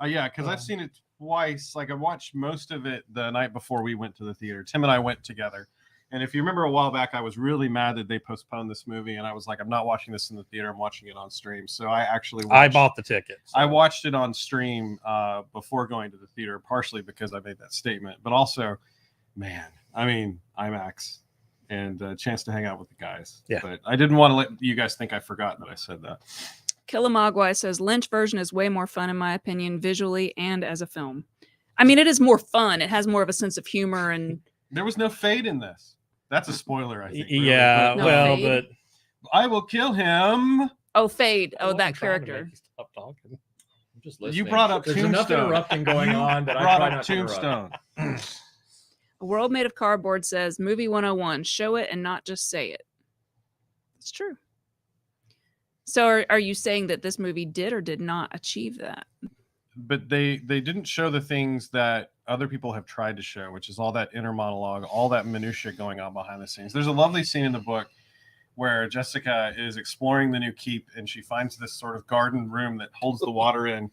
Yeah, because I've seen it twice. Like I watched most of it the night before we went to the theater. Tim and I went together. And if you remember a while back, I was really mad that they postponed this movie, and I was like, I'm not watching this in the theater. I'm watching it on stream. So I actually I bought the ticket. I watched it on stream before going to the theater, partially because I made that statement, but also, man, I mean, IMAX and a chance to hang out with the guys. Yeah. But I didn't want to let you guys think I forgot that I said that. Killamagwai says Lynch version is way more fun in my opinion, visually and as a film. I mean, it is more fun. It has more of a sense of humor and. There was no fade in this. That's a spoiler, I think. really. Yeah, No, well, Fade. but I will kill him. Oh, Fade. I Oh, wasn't that trying to make character. you Stop talking. I'm just You listening. brought up There's enough Tombstone. interrupting going You on that I brought try up not to interrupt. Tombstone. A World Made of Cardboard says movie 101, show it and not just say it. It's true. So are you saying that this movie did or did not achieve that? But they didn't show the things that other people have tried to show, which is all that inner monologue, all that minutia going on behind the scenes. There's a lovely scene in the book where Jessica is exploring the new keep, and she finds this sort of garden room that holds the water in,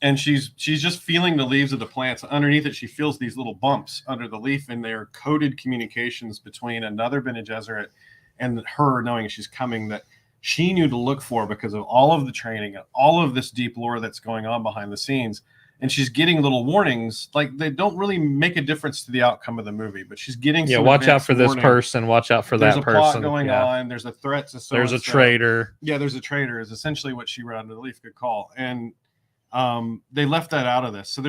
and she's just feeling the leaves of the plants. Underneath it, she feels these little bumps under the leaf, and they're coded communications between another Bene Gesserit and her, knowing she's coming, that she knew to look for because of all of the training and all of this deep lore that's going on behind the scenes. And she's getting little warnings, like they don't really make a difference to the outcome of the movie, but she's getting some watch out advanced for this warning. person. Watch out for There's that a plot person. going Yeah. on. There's a threat to so There's a and so. traitor. Yeah, there's a traitor is essentially what she read under the leaf. Good call. And they left that out of this. So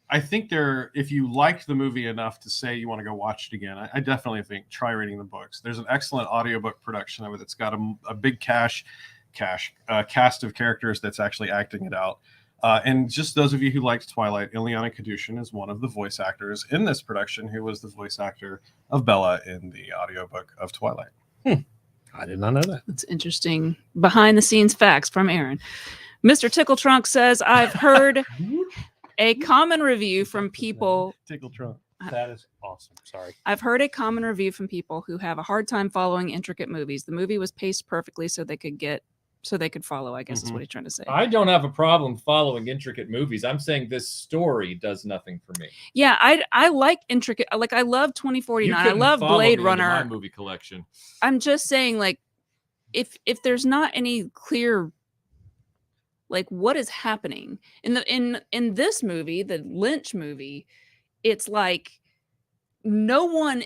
I think if you liked the movie enough to say you want to go watch it again, I definitely think try reading the books. There's an excellent audiobook production of it that's got a big cast of characters that's actually acting it out. And just those of you who liked Twilight, Ileana Kadushin is one of the voice actors in this production, who was the voice actor of Bella in the audiobook of Twilight. I did not know that. That's interesting. Behind the scenes facts from Aaron. Mr. Tickle Trunk says, I've heard a common review from people. Tickle Trump. That is awesome. Sorry. I've heard a common review from people who have a hard time following intricate movies. The movie was paced perfectly so they could follow, I guess is what he's trying to say. I don't have a problem following intricate movies. I'm saying this story does nothing for me. Yeah, I like intricate. Like I love 2049. I couldn't love follow Blade me into my Runner. movie collection. I'm just saying, like, if there's not any clear, like, what is happening in this movie, the Lynch movie, it's like no one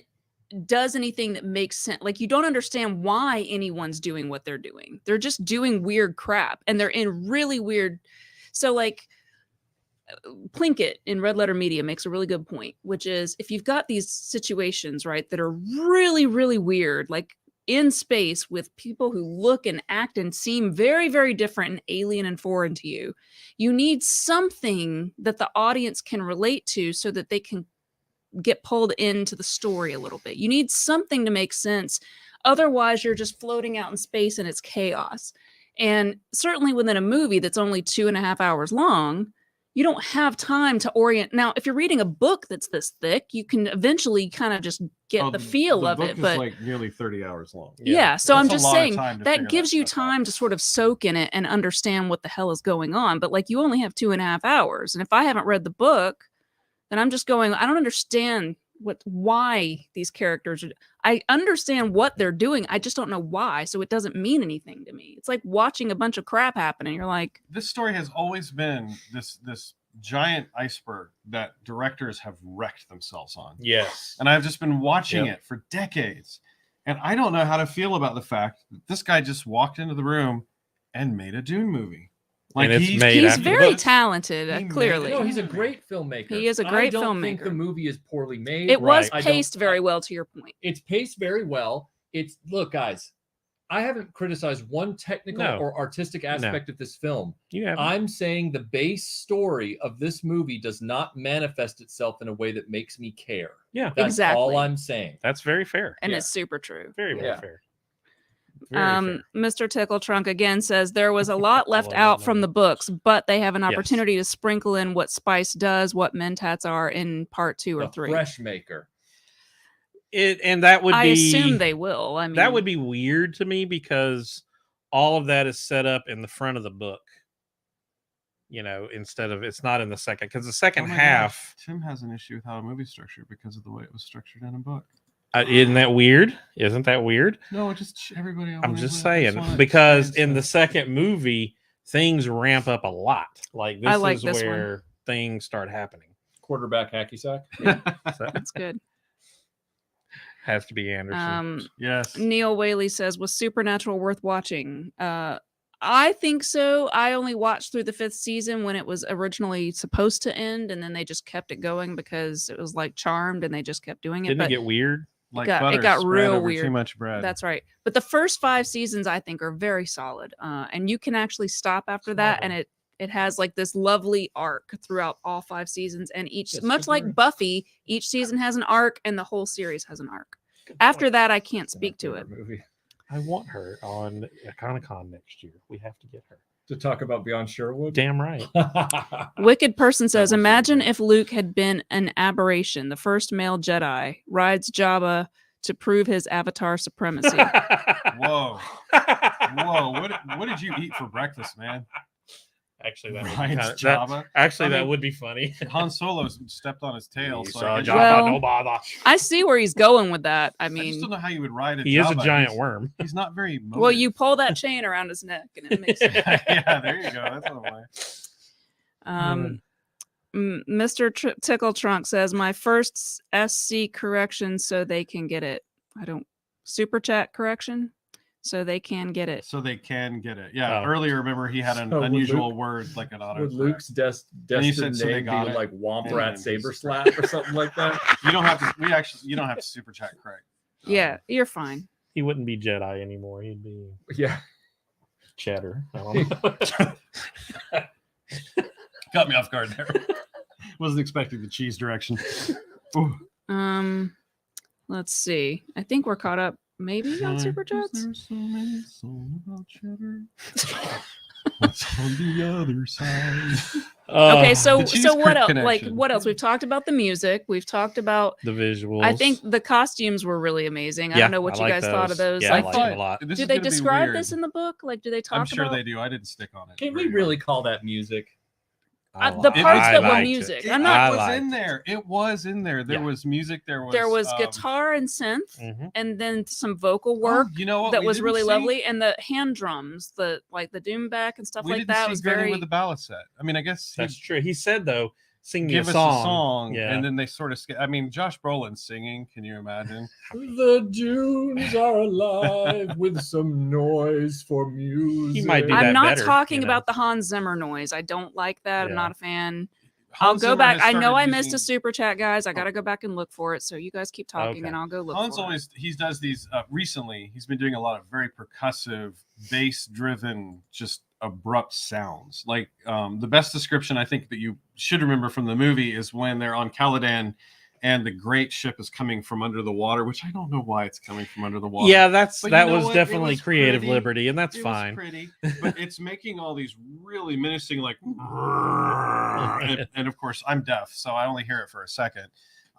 does anything that makes sense. Like, you don't understand why anyone's doing what they're doing. They're just doing weird crap, and they're in really weird. So, like, Plinkett in Red Letter Media makes a really good point, which is if you've got these situations, right, that are really, really weird, like in space with people who look and act and seem very, very different and alien and foreign to you, you need something that the audience can relate to so that they can get pulled into the story a little bit. You need something to make sense. Otherwise, you're just floating out in space and it's chaos. And certainly within a movie that's only 2.5 hours long, you don't have time to orient. Now, if you're reading a book that's this thick, you can eventually kind of just get the feel of book it. is but like nearly 30 hours long. yeah, so That's I'm a just lot of saying time to that figure gives that you stuff out. time to sort of soak in it and understand what the hell is going on. But like, you only have 2.5 hours. And if I haven't read the book, then I'm just going, I don't understand why these characters are. I understand what they're doing. I just don't know why. So it doesn't mean anything to me. It's like watching a bunch of crap happen and you're like, This story has always been this giant iceberg that directors have wrecked themselves on. Yes. And I've just been watching Yep. it for decades. And I don't know how to feel about the fact that this guy just walked into the room and made a Dune movie. Like and it's made He's after very books. talented, He made clearly. it. No, he's a great filmmaker. He is a great I don't think filmmaker. the movie is poorly made. It was I don't- paced very well, to your point. It's paced very well. It's look, guys. I haven't criticized one technical No. or artistic aspect of this film. You have I'm saying the base story of this movie does not manifest itself in a way that makes me care. Yeah. That's Exactly. all I'm saying. That's very fair. And Yeah. it's super true. Very, very Yeah. fair. Very fair. Mr. Tickle Trunk again says there was a lot left love out that from movie. the books, but they have an Yes. opportunity to sprinkle in what Spice does, what Mentats are in part 2 or The 3. fresh maker. And that would be. I assume they will. I mean, that would be weird to me because all of that is set up in the front of the book. You know, instead of it's not in the second, because the second Oh my half. gosh, Tim has an issue with how a movie's structured because of the way it was structured in a book. Isn't that weird? Isn't that weird? No, just everybody. I'm just saying because in the second movie things ramp up a lot. Like this I like is this one. where things start happening. Quarterback hacky sack. So that's good. has to be Anderson. Yes. Neil Whaley says, was Supernatural worth watching? I think so. I only watched through the 5th season when it was originally supposed to end, and then they just kept it going because it was like Charmed, and they just kept doing it. Didn't but it get weird? Like got- butter it got spread real over weird. Too much bread. That's right. But the first 5 seasons, I think, are very solid. And you can actually stop after that, and it has like this lovely arc throughout all 5 seasons. And each, That's much like different. Buffy, each season has an arc, and the whole series has an arc. After that, I can't speak to it. Movie. I want her on Con next year. We have to get her. To talk about Beyond Sherwood. Damn right. Wicked Person says, was imagine really if Luke had been an aberration, the first male Jedi, rides Jabba to prove his avatar supremacy. Whoa. Whoa. What did you eat for breakfast, man? Actually, that would, Rides that, Jabba. actually I that mean, would be funny. Han Solo stepped on his tail. You So saw I, Jabba, Well, no bother. I see where he's going with that. I I just mean, don't know how you would ride a He is a Jabba. giant He's- worm. He's not very motive. well, you pull that chain around his neck and it makes it. Yeah, there you go. That's what I'm like. Mr. Tickle Trunk says, my first SC correction so they can get it. I don't super chat correction so they can get it. So they can get it. Yeah. Oh. Earlier, remember he had an So would unusual Luke- word like an auto. Would Luke's And you destined said so they name be got it. like Womp Yeah, Rat and Saber just- Slap or something like that? You don't have to. You don't have to super chat correct. Yeah, you're fine. He wouldn't be Jedi anymore. He'd be Yeah. Cheddar. I don't know. Got me off guard there. Wasn't expecting the cheese direction. Ooh. Let's see. I think we're caught up maybe on super chats. There's so many songs about cheddar. What's on the other side? Okay, so the cheese so what else? Like connection. what else? We've talked about the music. We've talked about. The visuals. I think the costumes were really amazing. I Yeah, don't know what I you like guys thought of those. Yeah, I Like, like it a lot. This do is they gonna be describe weird. this in the book? Like, do they talk I'm sure about they do. I didn't stick on it. Can we very really hard. call that music? the parts that were liked it. music? It, I'm not. was liked in it. there. It was in there. There Yeah. was music. There There was um, guitar and synth, Mhm. and then some vocal oh, work you know what? that we was didn't really see? lovely, and the hand drums, the doom back and stuff We like didn't that see was Granny very. with the ballad set. I mean, I guess he That's true. He said though, sing me give a us song. a song, Yeah. and then they sort of. I mean, Josh Brolin singing. Can you imagine? The dunes are alive with some noise for music. He might do I'm that not better, talking you know? about the Hans Zimmer noise. I don't like that. I'm Yeah. not a fan. Hans I'll go Zimmer back. has I know started I missed a using- super chat, guys. I got to go back and look for it. So you guys keep talking, Okay. and I'll go look Hans for always he does these recently. He's been doing a lot of very percussive, bass-driven, just abrupt sounds. Like the best description I think that you should remember from the movie is when they're on Caladan and the great ship is coming from under the water, which I don't know why it's coming from under the water. Yeah, But you that know was what? It definitely was creative pretty. liberty, and that's It was fine. pretty, but it's making all these really menacing, like, and of course I'm deaf, so I only hear it for a second,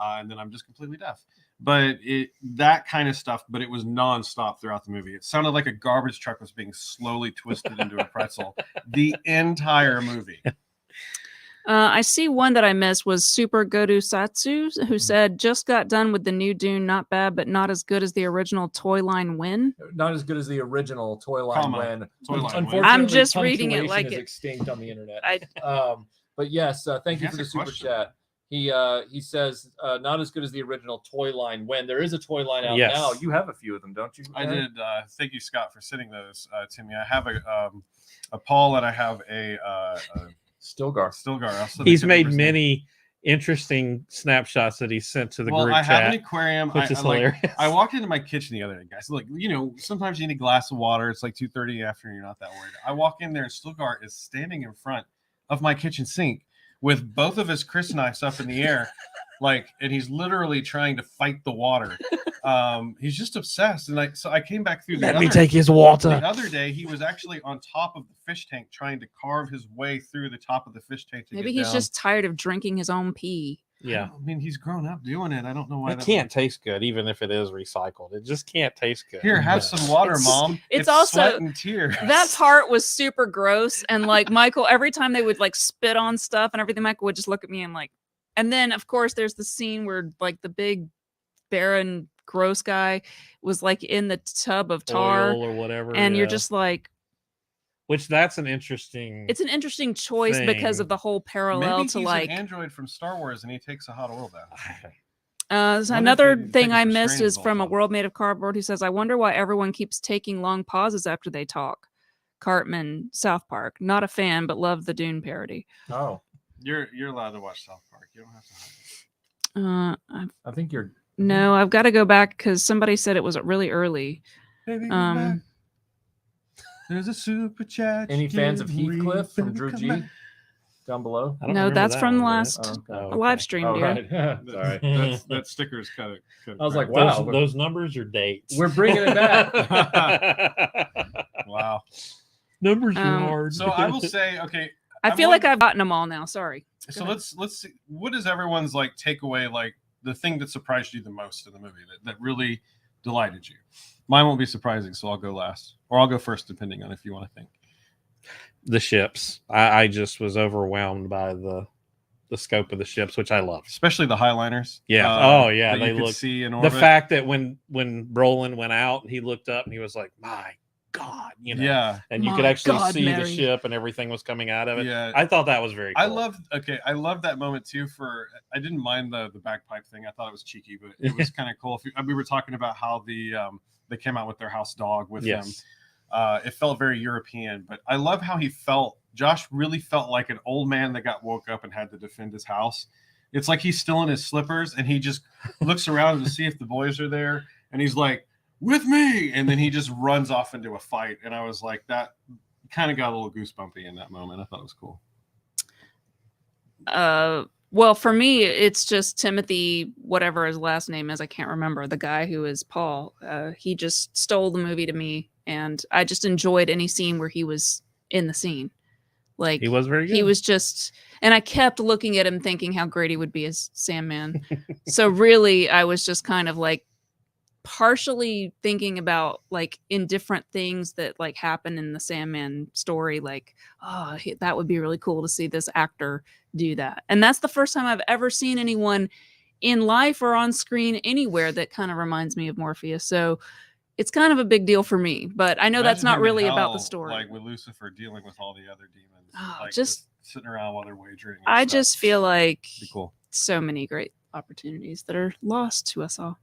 and then I'm just completely deaf. But that kind of stuff, but it was nonstop throughout the movie. It sounded like a garbage truck was being slowly twisted into a pretzel the entire movie. I see one that I missed was Super Godu Satsu, who said, just got done with the new Dune, not bad, but not as good as the original toy line win. Not as good as the original toy line Comma. when. Toy line when. Unfortunately, I'm just reading it punctuation like is it- extinct on the internet. I But yes, thank you That's for the a super question. chat. He says not as good as the original toy line. When there is a toy line out now, you have a few of them, don't you? I did. Thank you, Scott, for sending those to me. I have a Paul and I have a Stilgar. He's made many interesting snapshots that he sent to the group I have chat, an aquarium, which is hilarious. I walked into my kitchen the other day, guys. Like, sometimes you need a glass of water. It's like 2:30 in the afternoon. You're not that worried. I walk in there, and Stilgar is standing in front of my kitchen sink with both of his Chris knives up in the air, and he's literally trying to fight the water. He's just obsessed, and so I came back through. Let me take his water. The other day, he was actually on top of the fish tank, trying to carve his way through the top of the fish tank. Maybe he's just tired of drinking his own pee. Yeah, I mean, he's grown up doing it. I don't know why. It can't taste good, even if it is recycled. It just can't taste good. Here, have some water, Mom. It's also sweat and tears. That part was super gross, and Michael, every time they would spit on stuff and everything, Michael would just look at me and and then of course there's the scene where the big barren gross guy was in the tub of tar or whatever, and you're just which that's an interesting. It's an interesting choice because of the whole parallel Maybe to he's an android from Star Wars and he takes a hot oil bath. So another thing I missed is from A World Made of Cardboard, who says, "I wonder why everyone keeps taking long pauses after they talk." Cartman, South Park. Not a fan, but love the Dune parody. Oh, you're allowed to watch South Park. You don't have to hide it. I think you're. No, I've got to go back because somebody said it was really early. Baby, there's a super chat. Any fans of Heathcliff from Drew G? Down below? No, that's from the last live stream, dear. Right. Sorry. That sticker's kind of. I was like, wow. Those numbers are dates. We're bringing it back. Wow. Numbers are hard. So I will say, okay. I feel like I've gotten them all now. Sorry. So let's see. What is everyone's takeaway? The thing that surprised you the most in the movie that really delighted you? Mine won't be surprising, so I'll go last, or I'll go first, depending on if you want to think. The ships. I just was overwhelmed by the scope of the ships, which I love, especially the Highliners. Yeah. They look. See in orbit. The fact that when Brolin went out and he looked up and he was like, "My God," Yeah, and you could actually see the ship and everything was coming out of it. Yeah, I thought that was very cool. I love that moment too. I didn't mind the bagpipe thing. I thought it was cheeky, but it was kind of cool. We were talking about how they came out with their house dog with them. It felt very European, but I love how he felt. Josh really felt like an old man that got woke up and had to defend his house. It's like he's still in his slippers and he just looks around to see if the boys are there, and he's like, "With me," and then he just runs off into a fight. And I was like, that kind of got a little goosebumpy in that moment. I thought it was cool. Well, for me, it's just Timothy, whatever his last name is, I can't remember, the guy who is Paul. He just stole the movie to me, and I just enjoyed any scene where he was in the scene. He was very good. He was just, and I kept looking at him thinking how great he would be as Sandman. So really, I was just kind of partially thinking about indifferent things that happen in the Sandman story, that would be really cool to see this actor do that. And that's the first time I've ever seen anyone in life or on screen anywhere that kind of reminds me of Morpheus. So it's kind of a big deal for me, but I know that's not really about the story. With Lucifer dealing with all the other demons, just sitting around while they're wagering. I just feel like cool. So many great opportunities that are lost to us all.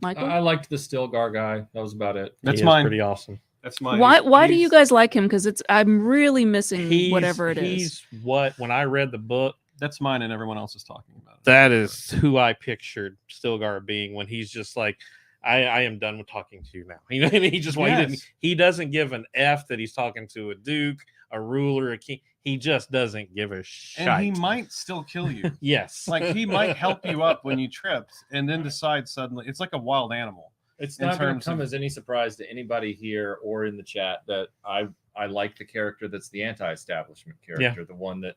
Michael? I liked the Stilgar guy. That was about it. That's mine. Pretty awesome. That's mine. Why do you guys like him? Because I'm really missing whatever it is. He's when I read the book. That's mine, and everyone else is talking about it. That is who I pictured Stilgar being when he's just like, I am done with talking to you now. He just he doesn't give an F that he's talking to a duke, a ruler, a king. He just doesn't give a shit. And he might still kill you. Yes. He might help you up when you trip and then decide suddenly. It's like a wild animal. It's not going to come as any surprise to anybody here or in the chat that I like the character that's the anti-establishment character, the one that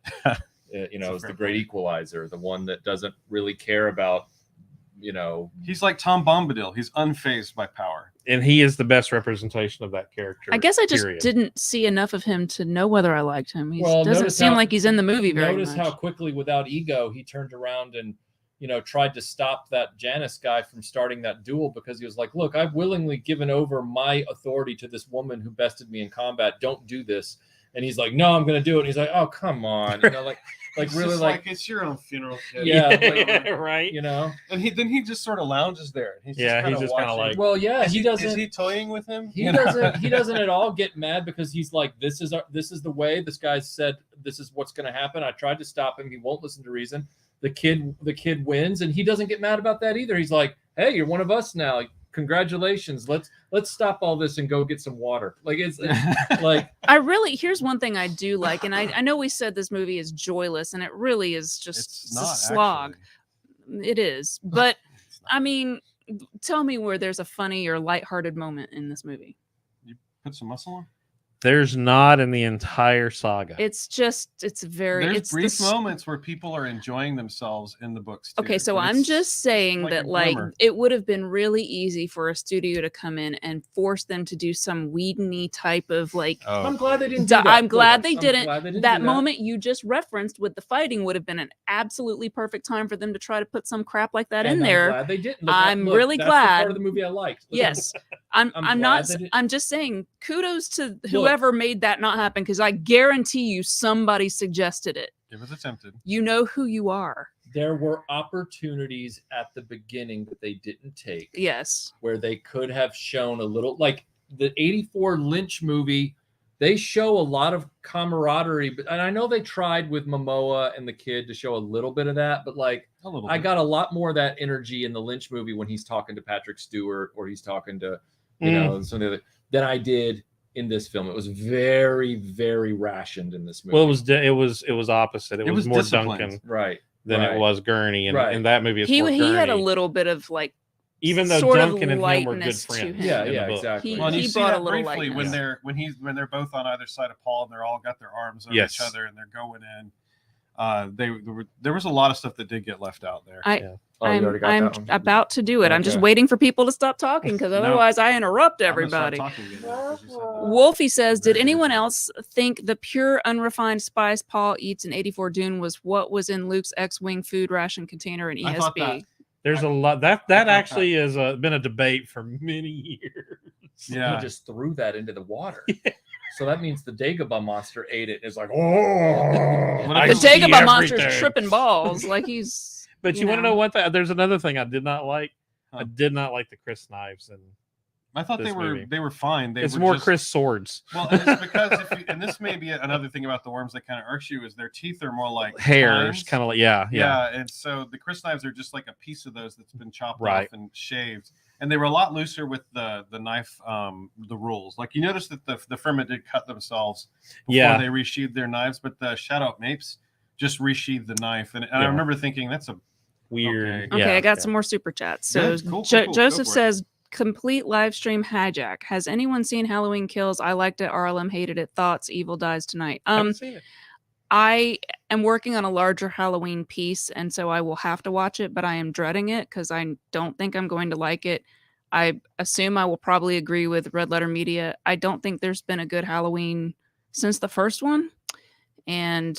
is the great equalizer, the one that doesn't really care about, He's like Tom Bombadil. He's unfazed by power. And he is the best representation of that character. I guess I just didn't see enough of him to know whether I liked him. He doesn't seem like he's in the movie very much. Notice how quickly, without ego, he turned around and tried to stop that Janus guy from starting that duel because he was like, "Look, I've willingly given over my authority to this woman who bested me in combat. Don't do this." and he's like, no, I'm gonna do it. And he's like, oh, come on, like It's really just like it's your own funeral, kid. Yeah, right. And he just sort of lounges there. He's he's just kind of watching. like, well, yeah, he doesn't. Is he toying with him? He doesn't at all get mad because he's like, this is the way. This guy said this is what's going to happen. I tried to stop him. He won't listen to reason. The kid wins, and he doesn't get mad about that either. He's like, hey, you're one of us now. Like, congratulations. Let's stop all this and go get some water. Like it's like here's one thing I do like, and I know we said this movie is joyless, and it really is just a slog. Actually. It is, but I mean, tell me where there's a funny or lighthearted moment in this movie. You put some muscle on. There's not in the entire saga. There's brief moments where people are enjoying themselves in the books too. Okay, so I'm just saying that like it would have been really easy for a studio to come in and force them to do some Whedon-y type of like. Oh. I'm glad they didn't. Do that. I'm glad they didn't. Do that moment you just referenced with the fighting would have been an absolutely perfect time for them to try to put some crap like that in there. I'm glad they didn't. I'm really that's glad. The part of the movie I liked. Yes, I'm just saying kudos to whoever made that not happen, because I guarantee you somebody suggested it. It was attempted. You know who you are. There were opportunities at the beginning that they didn't take. Yes. Where they could have shown a little, like the 84 Lynch movie, they show a lot of camaraderie, and I know they tried with Momoa and the kid to show a little bit of that, but like I got a lot more of that energy in the Lynch movie when he's talking to Patrick Stewart or he's talking to, you know, some of the other, than I did in this film. It was very, very rationed in this movie. Well, it was opposite. It was more Duncan than it was Gurney, and in that movie, it's more he Gurney. had a little bit of like, even though Duncan and him were good friends. Yeah, exactly. Well, you see that briefly lightness. when they're both on either side of Paul and they're all got their arms over each other and they're going in. There was a lot of stuff that did get left out there. I'm about to do it. Okay. I'm just waiting for people to stop talking, because otherwise I interrupt everybody. Wolfie says, did anyone else think the pure unrefined spice Paul eats in 84 Dune was what was in Luke's X-Wing food ration container in ESB? There's a lot that actually has been a debate for many years. Yeah, he just threw that into the water. Yeah. So that means the Dagobah monster ate it. It's like, oh, the Dagobah monster's tripping balls like he's. But you want to know what? There's another thing I did not like. I did not like the Chris knives, and I thought they were fine. It's more Chris swords. Well, it's because and this may be another thing about the worms that kind of irks you is their teeth are more like hairs, kind of like yeah. And so the Chris knives are just like a piece of those that's been chopped off and shaved. And they were a lot looser with the knife, the rules. Like you notice that the Ferment did cut themselves before they resheathed their knives, but the Shadow Mapes just resheathed the knife. And I remember thinking that's a weird. Okay, I got some more super chats. So cool. Joseph says, complete live stream hijack. Has anyone seen Halloween Kills? I liked it. RLM hated it. Thoughts? Evil dies tonight. I am working on a larger Halloween piece, and so I will have to watch it, but I am dreading it because I don't think I'm going to like it. I assume I will probably agree with Red Letter Media. I don't think there's been a good Halloween since the first one, and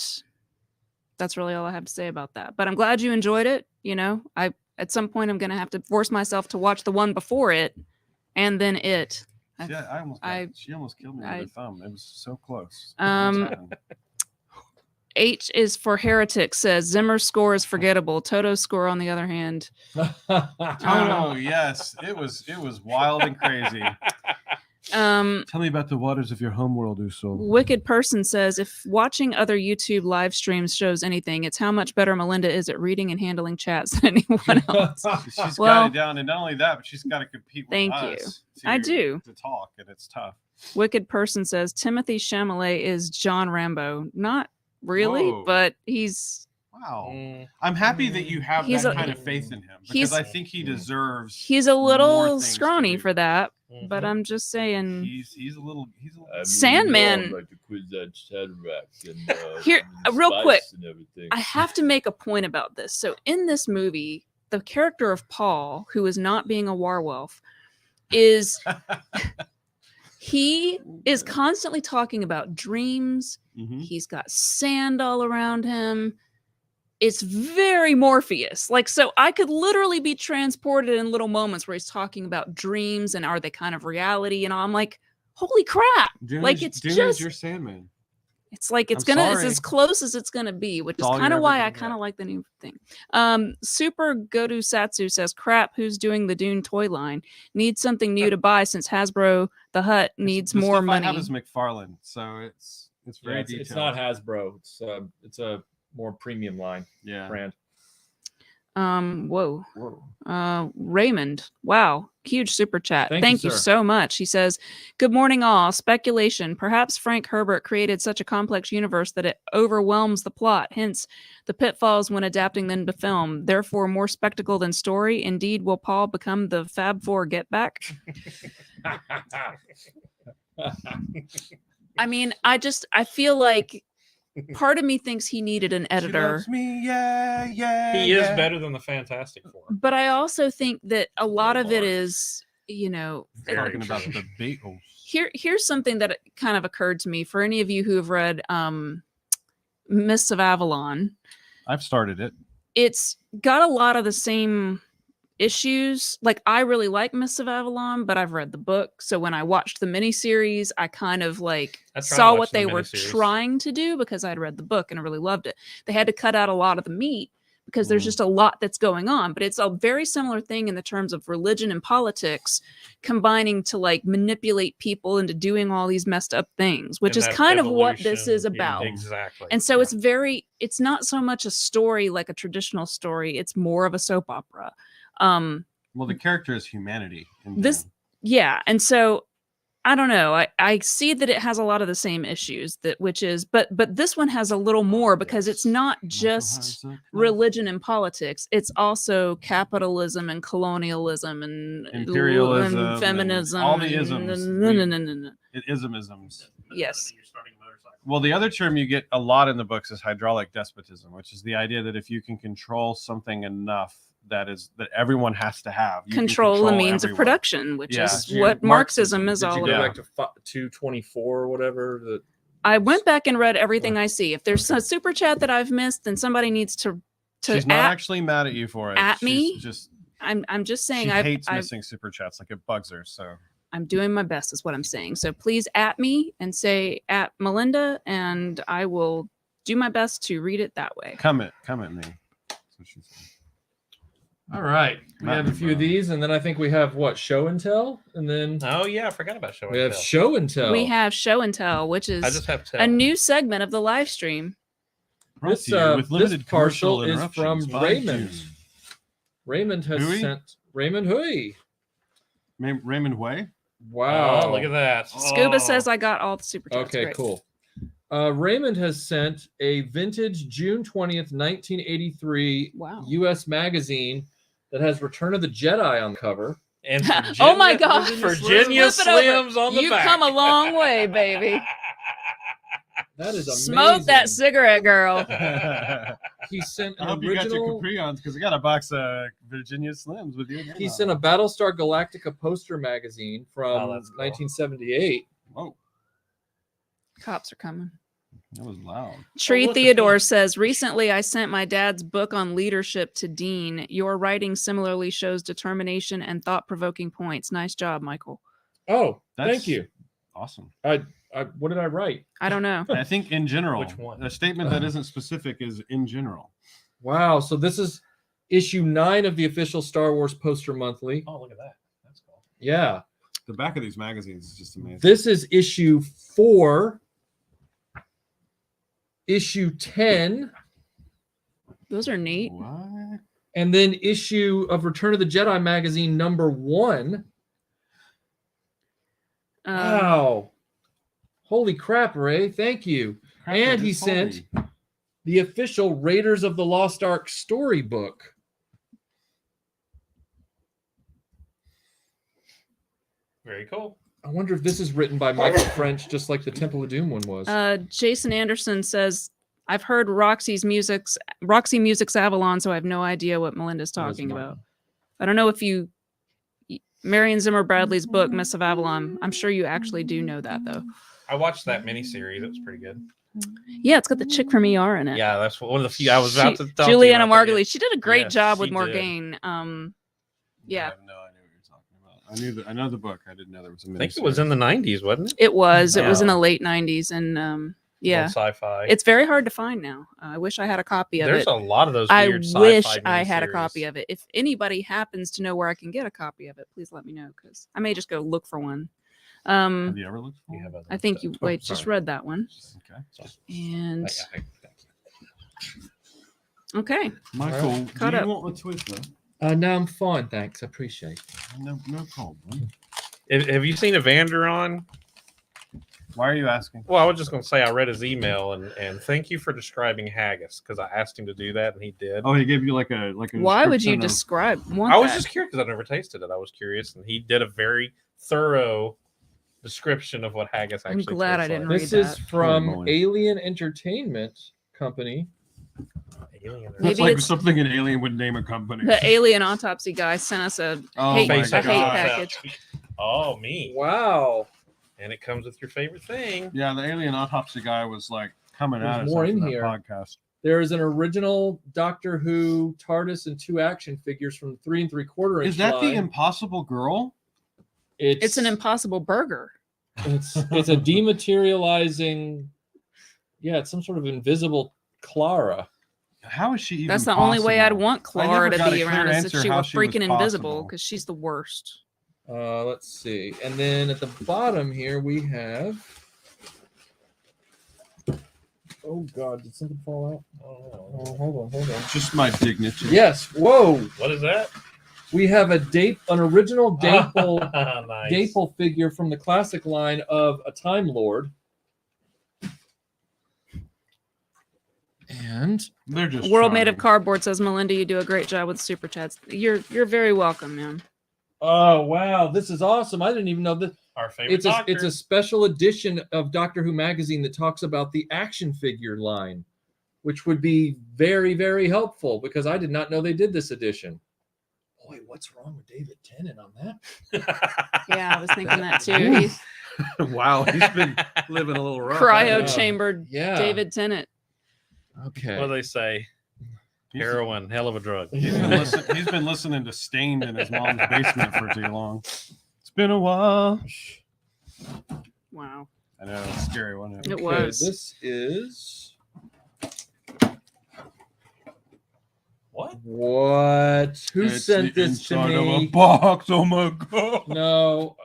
that's really all I have to say about that. But I'm glad you enjoyed it. You know, at some point I'm going to have to force myself to watch the one before it, and then it. She almost killed me with her thumb. It was so close. H is for Heretic says Zimmer's score is forgettable. Toto's score, on the other hand. Toto, yes, it was wild and crazy. Tell me about the waters of your homeworld, Usul. Wicked Person says, if watching other YouTube live streams shows anything, it's how much better Melinda is at reading and handling chats than anyone else. She's got it down, and not only that, but she's got to compete with us. I do. To talk, and it's tough. Wicked Person says, Timothy Chalamet is John Rambo. Not really, but he's... Wow. I'm happy that you have that kind of faith in him, because I think he deserves... He's a little scrawny for that, but I'm just saying... He's a little... Sandman... Here, real quick, I have to make a point about this. So in this movie, the character of Paul, who is not being a werewolf, is... He is constantly talking about dreams. He's got sand all around him. It's very Morpheus. Like, so I could literally be transported in little moments where he's talking about dreams and are they kind of reality and all. I'm like, holy crap. Dune like, is, it's Dune just is your Sandman. It's like it's as close as it's gonna be, which is kind of why I kind of like the new thing. Super Godu Satsu says, "Crap, who's doing the Dune toy line? Needs something new to buy since Hasbro the Hut needs more money." I have is McFarlane, so it's very detailed. It's not Hasbro. It's a more premium line brand. Whoa. Raymond, wow, huge super chat. Thank you so much. He says, "Good morning all. Speculation. Perhaps Frank Herbert created such a complex universe that it overwhelms the plot, hence the pitfalls when adapting them to film. Therefore, more spectacle than story. Indeed, will Paul become the Fab Four Get Back?" I mean, I feel like part of me thinks he needed an editor. She loves me, yeah. He is better than the Fantastic Four. But I also think that a lot of it is, talking about the Beatles. Here's something that kind of occurred to me for any of you who have read Mists of Avalon. I've started it. It's got a lot of the same issues. Like, I really like Mists of Avalon, but I've read the book, so when I watched the miniseries, I kind of saw what they were trying to do because I'd read the book and I really loved it. They had to cut out a lot of the meat because there's just a lot that's going on, but it's a very similar thing in the terms of religion and politics combining to manipulate people into doing all these messed up things, which is kind of what this is about. Exactly. And so it's not so much a story like a traditional story, it's more of a soap opera. Well, the character is humanity. And so I don't know. I see that it has a lot of the same issues but this one has a little more because it's not just religion and politics. It's also capitalism and colonialism and imperialism and feminism. And all the isms. No. Ismisms. Yes. Well, the other term you get a lot in the books is hydraulic despotism, which is the idea that if you can control something enough that everyone has to have control the means of production, which is what Marxism is all about. Did you go back to 224 or whatever? I went back and read everything I see. If there's a super chat that I've missed, then somebody needs to She's not actually mad at you for it. I'm just saying she hates missing super chats. Like, it bugs her. So I'm doing my best is what I'm saying. So please at me and say at Melinda, and I will do my best to read it that way. Come at me. That's what she said. All right. We have a few of these, and then I think we have show and tell, and then I forgot about show and tell. We have show and tell. We have show and tell, which is a new segment of the live stream. This partial is from Raymond. Raymond has sent Raymond Hui. Raymond Hui? Wow. Oh, look at that. Scuba says I got all the super chats. Okay, great. Cool. Raymond has sent a vintage June 20th, 1983 U.S. magazine that has Return of the Jedi on the cover. And oh my God. Virginia Slims on the back. You've come a long way, baby. That is amazing. Smoke that cigarette, girl. He sent an I hope original... you got your Capri-Ons because I got a box of Virginia Slims with you. He sent a Battlestar Galactica poster magazine from 1978. Whoa. Cops are coming. That was loud. Tree Theodore says, recently I sent my dad's book on leadership to Dean. Your writing similarly shows determination and thought-provoking points. Nice job, Michael. Oh, thank you. Awesome. What did I write? I don't know. I think in general. Which one? A statement that isn't specific is in general. Wow. So this is issue 9 of the official Star Wars Poster Monthly. Oh, look at that. That's cool. Yeah. The back of these magazines is just amazing. This is issue 4. Issue 10. Those are neat. What? And then issue of Return of the Jedi magazine number 1. Wow. Holy crap, Ray. Thank you. And he sent the official Raiders of the Lost Ark storybook. Very cool. I wonder if this is written by Michael French, just like the Temple of Doom one was. Jason Anderson says, I've heard Roxy Music's Avalon, so I have no idea what Melinda's talking about. I don't know if you... Marion Zimmer Bradley's book, Mists of Avalon. I'm sure you actually do know that, though. I watched that miniseries. It was pretty good. Yeah, it's got the chick from ER in it. Yeah, that's one of the few I was about to talk Juliana about. Margulies. She did a great job with Morgaine. Yeah. I have no idea what you're talking about. I know the book. I didn't know there was a miniseries. I think it was in the 90s, wasn't it? It was. It was in the late 90s. And Yeah. Sci-fi. It's very hard to find now. I wish I had a copy of There's it. a lot of those I weird sci-fi wish I had a miniseries. copy of it. If anybody happens to know where I can get a copy of it, please let me know because I may just go look for one. Have you ever looked for You one? have I think you Oh, just sorry. read that one. Okay. And Thank you. okay. Michael, Caught do you up. want the Twizzler? No, I'm fine, thanks. I appreciate it. No problem. Have you seen Evander on? Why are you asking? Well, I was just going to say I read his email and thank you for describing haggis because I asked him to do that and he did. Oh, he gave you like a Why would you description describe? I was just curious because I've never tasted it. I was curious and he did a very thorough description of what haggis I'm actually. glad I tastes didn't like. read This is that. from Oh, boy. Alien Entertainment Company. Alien. That's Maybe like it's- something an alien would name a company. The alien autopsy guy sent us a Oh hate, my a hate God. package. Oh, me. Wow. And it comes with your favorite thing. Yeah, the alien autopsy guy was like coming There's at us more after in that here. podcast. There is an original Doctor Who TARDIS and 2 action figures from 3 3/4 inch Is that the line. Impossible Girl? It's an impossible burger. It's a dematerializing. Yeah, it's some sort of invisible Clara. How is she even? That's the only way I'd possible? want I Clara never to got be a clear around is if answer she how were she was freaking invisible possible. because she's the worst. Let's see. And then at the bottom here we have. Oh God! Did something fall out? Oh, hold on. Just my dignity. Yes. Whoa! What is that? We have an original Dapple Nice. Dapple figure from the classic line of a Time Lord. And They're just World Made of charming. Cardboard says, Melinda, you do a great job with super chats. You're very welcome, man. oh wow, this is awesome! I didn't even know that. Our favorite doctor. It's a special edition of Doctor Who magazine that talks about the action figure line, which would be very, very helpful because I did not know they did this edition. Boy, what's wrong with David Tennant on that? Yeah, I was thinking that too. He's Wow, he's been living a little rough. cryo chambered Yeah. David Tennant. Okay. What do they say? Heroin, hell of a drug. He's been listening to Stained in his mom's basement for too long. It's been a while. Wow. I know, it's scary, wasn't it? It was. This is What? what? Who It's sent the this to inside of a me? box. Oh my god! No.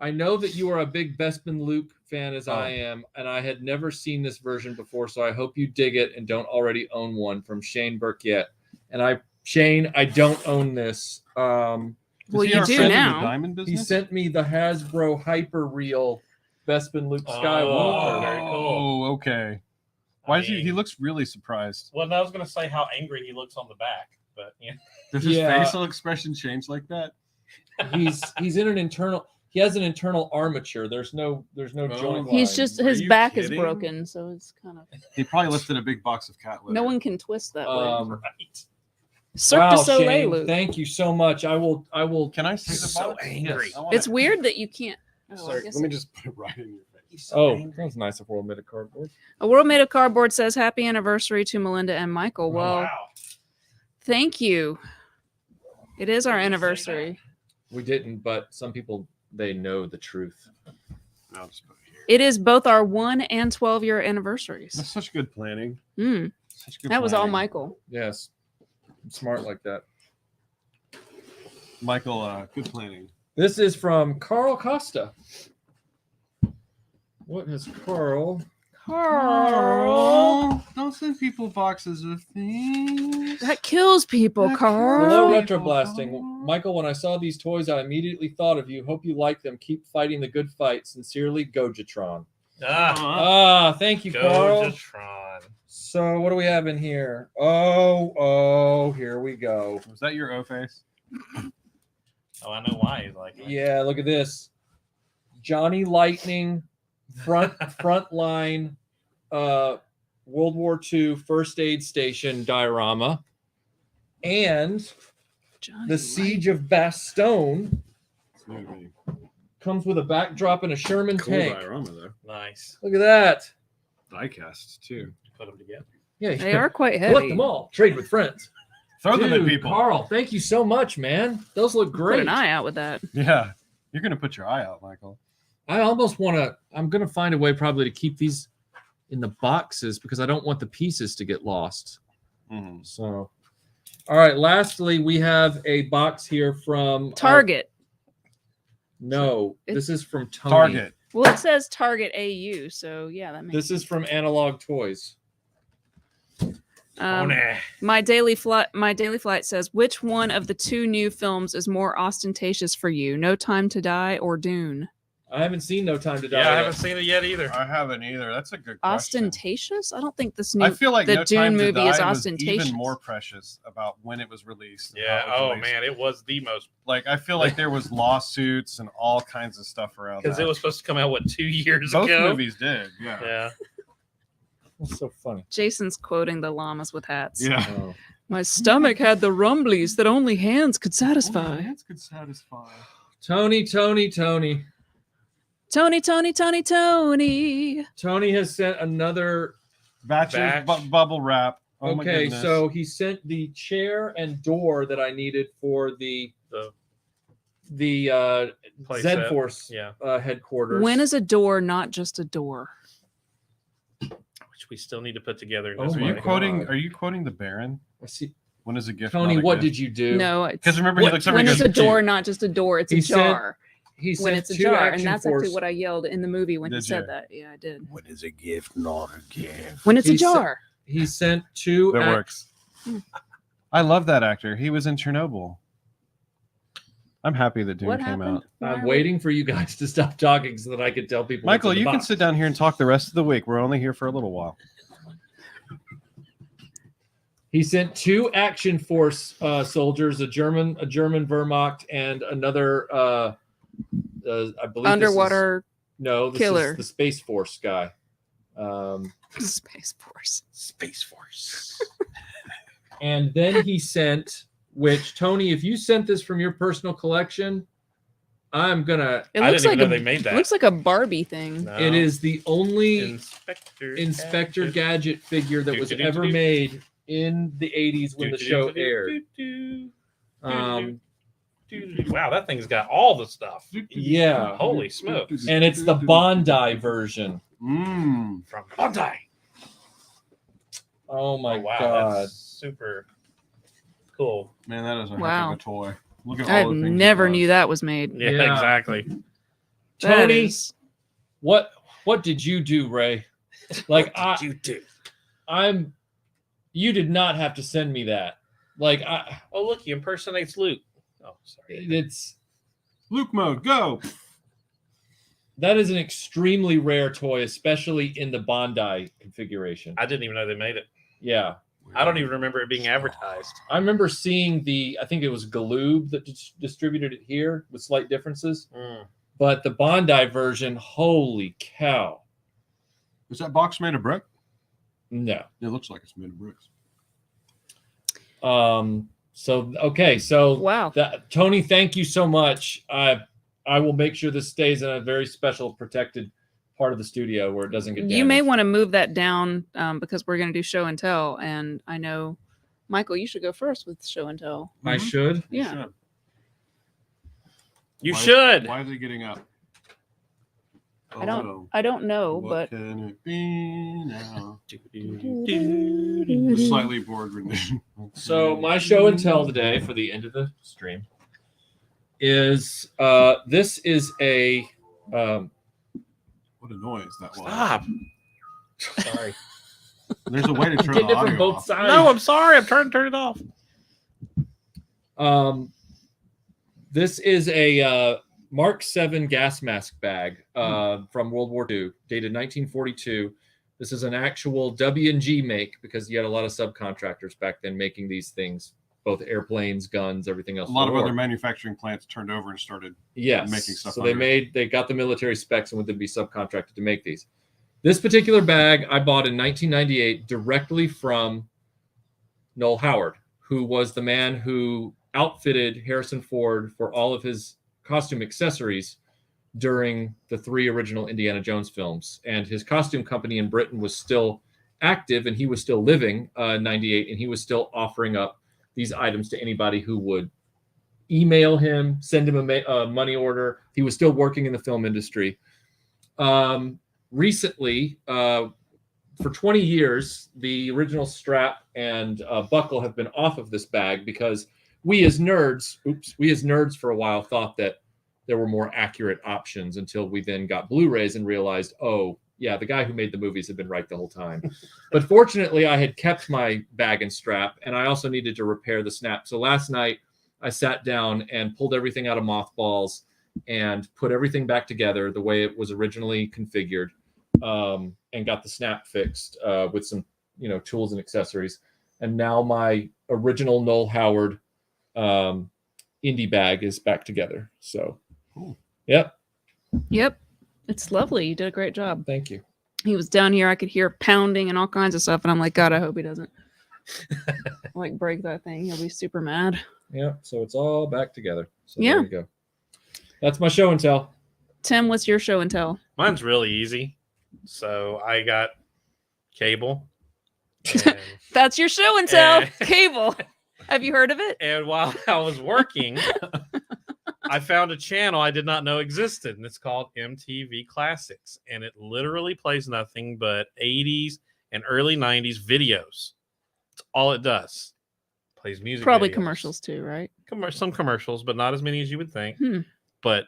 I know that you are a big Bespin Luke fan as I am, and I had never seen this version before, so I hope you dig it and don't already own one from Shane Burkett. And Shane, I don't own this. Well, Is he you our do friend in the now. diamond He business? sent me the Hasbro Hyper Real Bespin Luke Oh, Skywalker. very cool. Oh, okay. Why is he looks really surprised. Well, I was going to say how angry he looks on the back, but yeah. Does his Yeah. facial expression change like that? He's in an internal. He has an internal armature. There's no joint. He's line. just Are his you back is kidding? broken, so it's kind of He probably lifted a big box of cat litter. no one can twist that way. Right. Cirque Wow, du Soleil, Shane, Luke. thank you so much. I will. Can I see the So box? angry. I wanna- It's weird that you can't. Oh, I Sorry, guess let me just put it right in your face. Oh, that was nice of World Made of Cardboard. A World Made of Cardboard says, "Happy anniversary to Melinda and Michael." Well, wow. thank you. It is our anniversary. We didn't, but some people they know the truth. I'll just put it here. It is both our 1 and 12-year anniversaries. That's such good planning. Mm, Such good that was all planning. Michael. Yes, I'm smart like that. Michael, good planning. This is from Carl Costa. What has Carl? Carl. Don't send people boxes of things. That kills people, That Carl. Hello, Carl. RetroBlasting. Michael, when I saw these toys, I immediately thought of you. Hope you like them. Keep fighting the good fight. Sincerely, Gojatron. Thank you, Carl. Gojatron. So, what do we have in here? Oh, here we go. Was that your O face? Oh, I know why he's like that. Yeah, look at this. Johnny Lightning, front line, World War II first aid station diorama, and Johnny the Siege of Bastogne It's new to me. comes with a backdrop and a Sherman Cool tank. diorama though. Nice. Look at that. Diecast too. Put them together. Yeah, They are quite collect heavy. them all. Trade with friends. Throw them at Dude, people. Carl, thank you so much, man. Those look Put great. an eye out with that. Yeah, you're gonna put your eye out, Michael. I almost want to. I'm going to find a way probably to keep these in the boxes because I don't want the pieces to get lost. Mhm. So, all right. Lastly, we have a box here from Target. No, this is from Tony. Target. Well, it says Target AU, so yeah, that makes This sense. is from Analog Toys. My daily flight says, which one of the two new films is more ostentatious for you? No Time to Die or Dune? I haven't seen No Time to Die. Yeah, I yet. haven't seen it yet either. I haven't either. That's a good question. Ostentatious? I don't think this new I feel like the No Dune Time to movie is Die was ostentatious. even more precious about when it was released. and Yeah. how it was Oh released. man, it was the most Like I feel like there was lawsuits and all kinds of stuff around because that. it was supposed to come out 2 years Both ago. movies did. Yeah. Yeah. That's so funny. Jason's quoting the llamas with hats. Yeah. Oh. My stomach had the rumblies that only hands could satisfy. That could satisfy. Tony. Tony, Tony, Tony, Tony. Tony has sent another. Batch of bubble wrap. Oh my Okay, goodness. so he sent the chair and door that I needed for the Play Zed set. Force Yeah. headquarters. When is a door not just a door? Which we still need to put together. Oh This Are my you way. quoting? God. Are you quoting the Baron? I see. When is a gift? Tony, not a what gift? did you do? No, it's Because remember, What- he looks over when and it's goes, a door, not just a door. It's He a sent jar. He When sent it's a two jar, and Action that's Force. actually what I yelled in the movie when he Did said you? that. Yeah, I did. When is a gift not a gift? When it's a He said- jar. He sent two. That ac- works. I love that actor. He was in Chernobyl. I'm happy that Dune What came happened? out. Why I'm are we- waiting for you guys to stop talking so that I can tell people. Michael, what's in you the can box. sit down here and talk the rest of the week. We're only here for a little while. He sent two Action Force soldiers, a German Wehrmacht, and another. I believe Underwater This killer. is the Space Force guy. Space Force. Space Force. And then he sent, which Tony, if you sent this from your personal collection, I'm gonna. It I looks didn't like even know a they made that. looks like a Barbie thing. No. It is the only Inspector Inspector Gadget figure that was ever Do-do-do-do-do. made in the 80s when the show aired. Wow, that thing's got all the stuff. Yeah, Holy smokes. and it's the Bondi version. Mmm. From Bondi. Oh my Oh, wow, god! that's super cool. Man, that is a heck Wow. of a toy. Look at I all the things never it knew does. that was made. Yeah, Yeah. exactly. That Tony, is- what did you do, Ray? Like What did you do? you did not have to send me that. Like Oh, look, he impersonates Luke. Oh, sorry. it's Luke mode, go. that is an extremely rare toy, especially in the Bondi configuration. I didn't even know they made it. Yeah. I don't even remember it being advertised. I remember seeing I think it was Galoob that distributed it here with slight differences. But the Bondi version, holy cow. Is that box made of brick? No. It looks like it's made of bricks. So Wow. Tony, thank you so much. I will make sure this stays in a very special protected part of the studio where it doesn't get damaged. You may want to move that down because we're going to do show and tell. And I know, Michael, you should go first with show and tell. I should. Yeah. You should. Why is he getting up? I don't know, What but can it be now? The slightly bored rendition. So my show and tell today for the end of the stream is this is a What a noise that was. Stop. Sorry. There's a way to turn get the it from audio both off. sides. No, I'm sorry. I'm trying to turn it off. This is a Mark VII gas mask bag from World War II, dated 1942. This is an actual W&G make because you had a lot of subcontractors back then making these things, both airplanes, guns, everything else. A lot for of war. other manufacturing plants turned over and started. Yes. making stuff So under they got the military specs and would then be subcontracted to make these. This particular bag I bought in 1998 directly from Noel Howard, who was the man who outfitted Harrison Ford for all of his costume accessories during the 3 original Indiana Jones films. And his costume company in Britain was still active and he was still living in 98, and he was still offering up these items to anybody who would email him, send him a money order. He was still working in the film industry. recently, for 20 years, the original strap and buckle have been off of this bag because we as nerds for a while thought that there were more accurate options until we then got Blu-rays and realized, oh, yeah, the guy who made the movies had been right the whole time. But fortunately, I had kept my bag and strap, and I also needed to repair the snap. So last night, I sat down and pulled everything out of mothballs and put everything back together the way it was originally configured, and got the snap fixed with some, tools and accessories. And now my original Noel Howard indie bag is back together. So, yep. It's lovely. You did a great job. Thank you. He was down here. I could hear pounding and all kinds of stuff. And I'm like, God, I hope he doesn't break that thing. He'll be super mad. Yeah. So it's all back together. So Yeah. there you go. That's my show and tell. Tim, what's your show and tell? Mine's really easy. So I got cable. And, That's your show and tell. Cable. Have you heard of it? and while I was working, I found a channel I did not know existed, and it's called MTV Classics. And it literally plays nothing but 80s and early 90s videos. That's all it does. Plays music. Probably videos. commercials too, right? Some commercials, but not as many as you would think. Hmm. But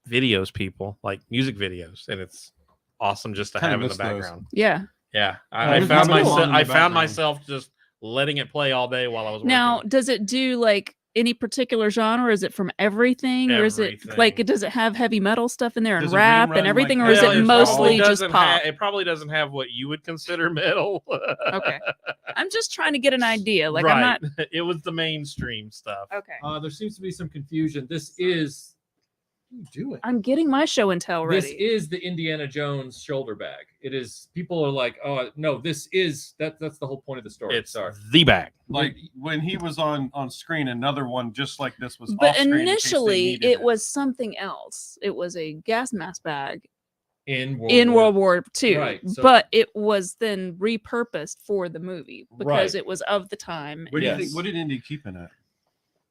videos, people, like music videos, and it's awesome just to Kinda have in the miss those. background. Yeah. Yeah, Oh, I that's found cool. myself. On in the I found background. myself just letting it play all day while I was working. Now, does it do like any particular genre? Is it from everything, or is it like Everything. does it have heavy metal stuff in there and Does it rap rerun, and everything, like, or is Well, it it mostly probably just doesn't pop? it probably doesn't have what you would consider metal. Okay, I'm just trying to get an idea. Like right. I'm not. It was the mainstream stuff. Okay, There seems to be some confusion. This is. What are you doing? I'm getting my show and tell ready. This is the Indiana Jones shoulder bag. It is. People are like, oh no, this is that. That's the whole point of the story. It's Sorry. the bag. Like when he was on screen, another one just like this was. But off-screen in case they initially, needed it was something else. It was a gas mask bag In World War II. Right, so- but it was then repurposed for the movie because Right. it was of the time. What do you Yes. think? What did Indy keep in it?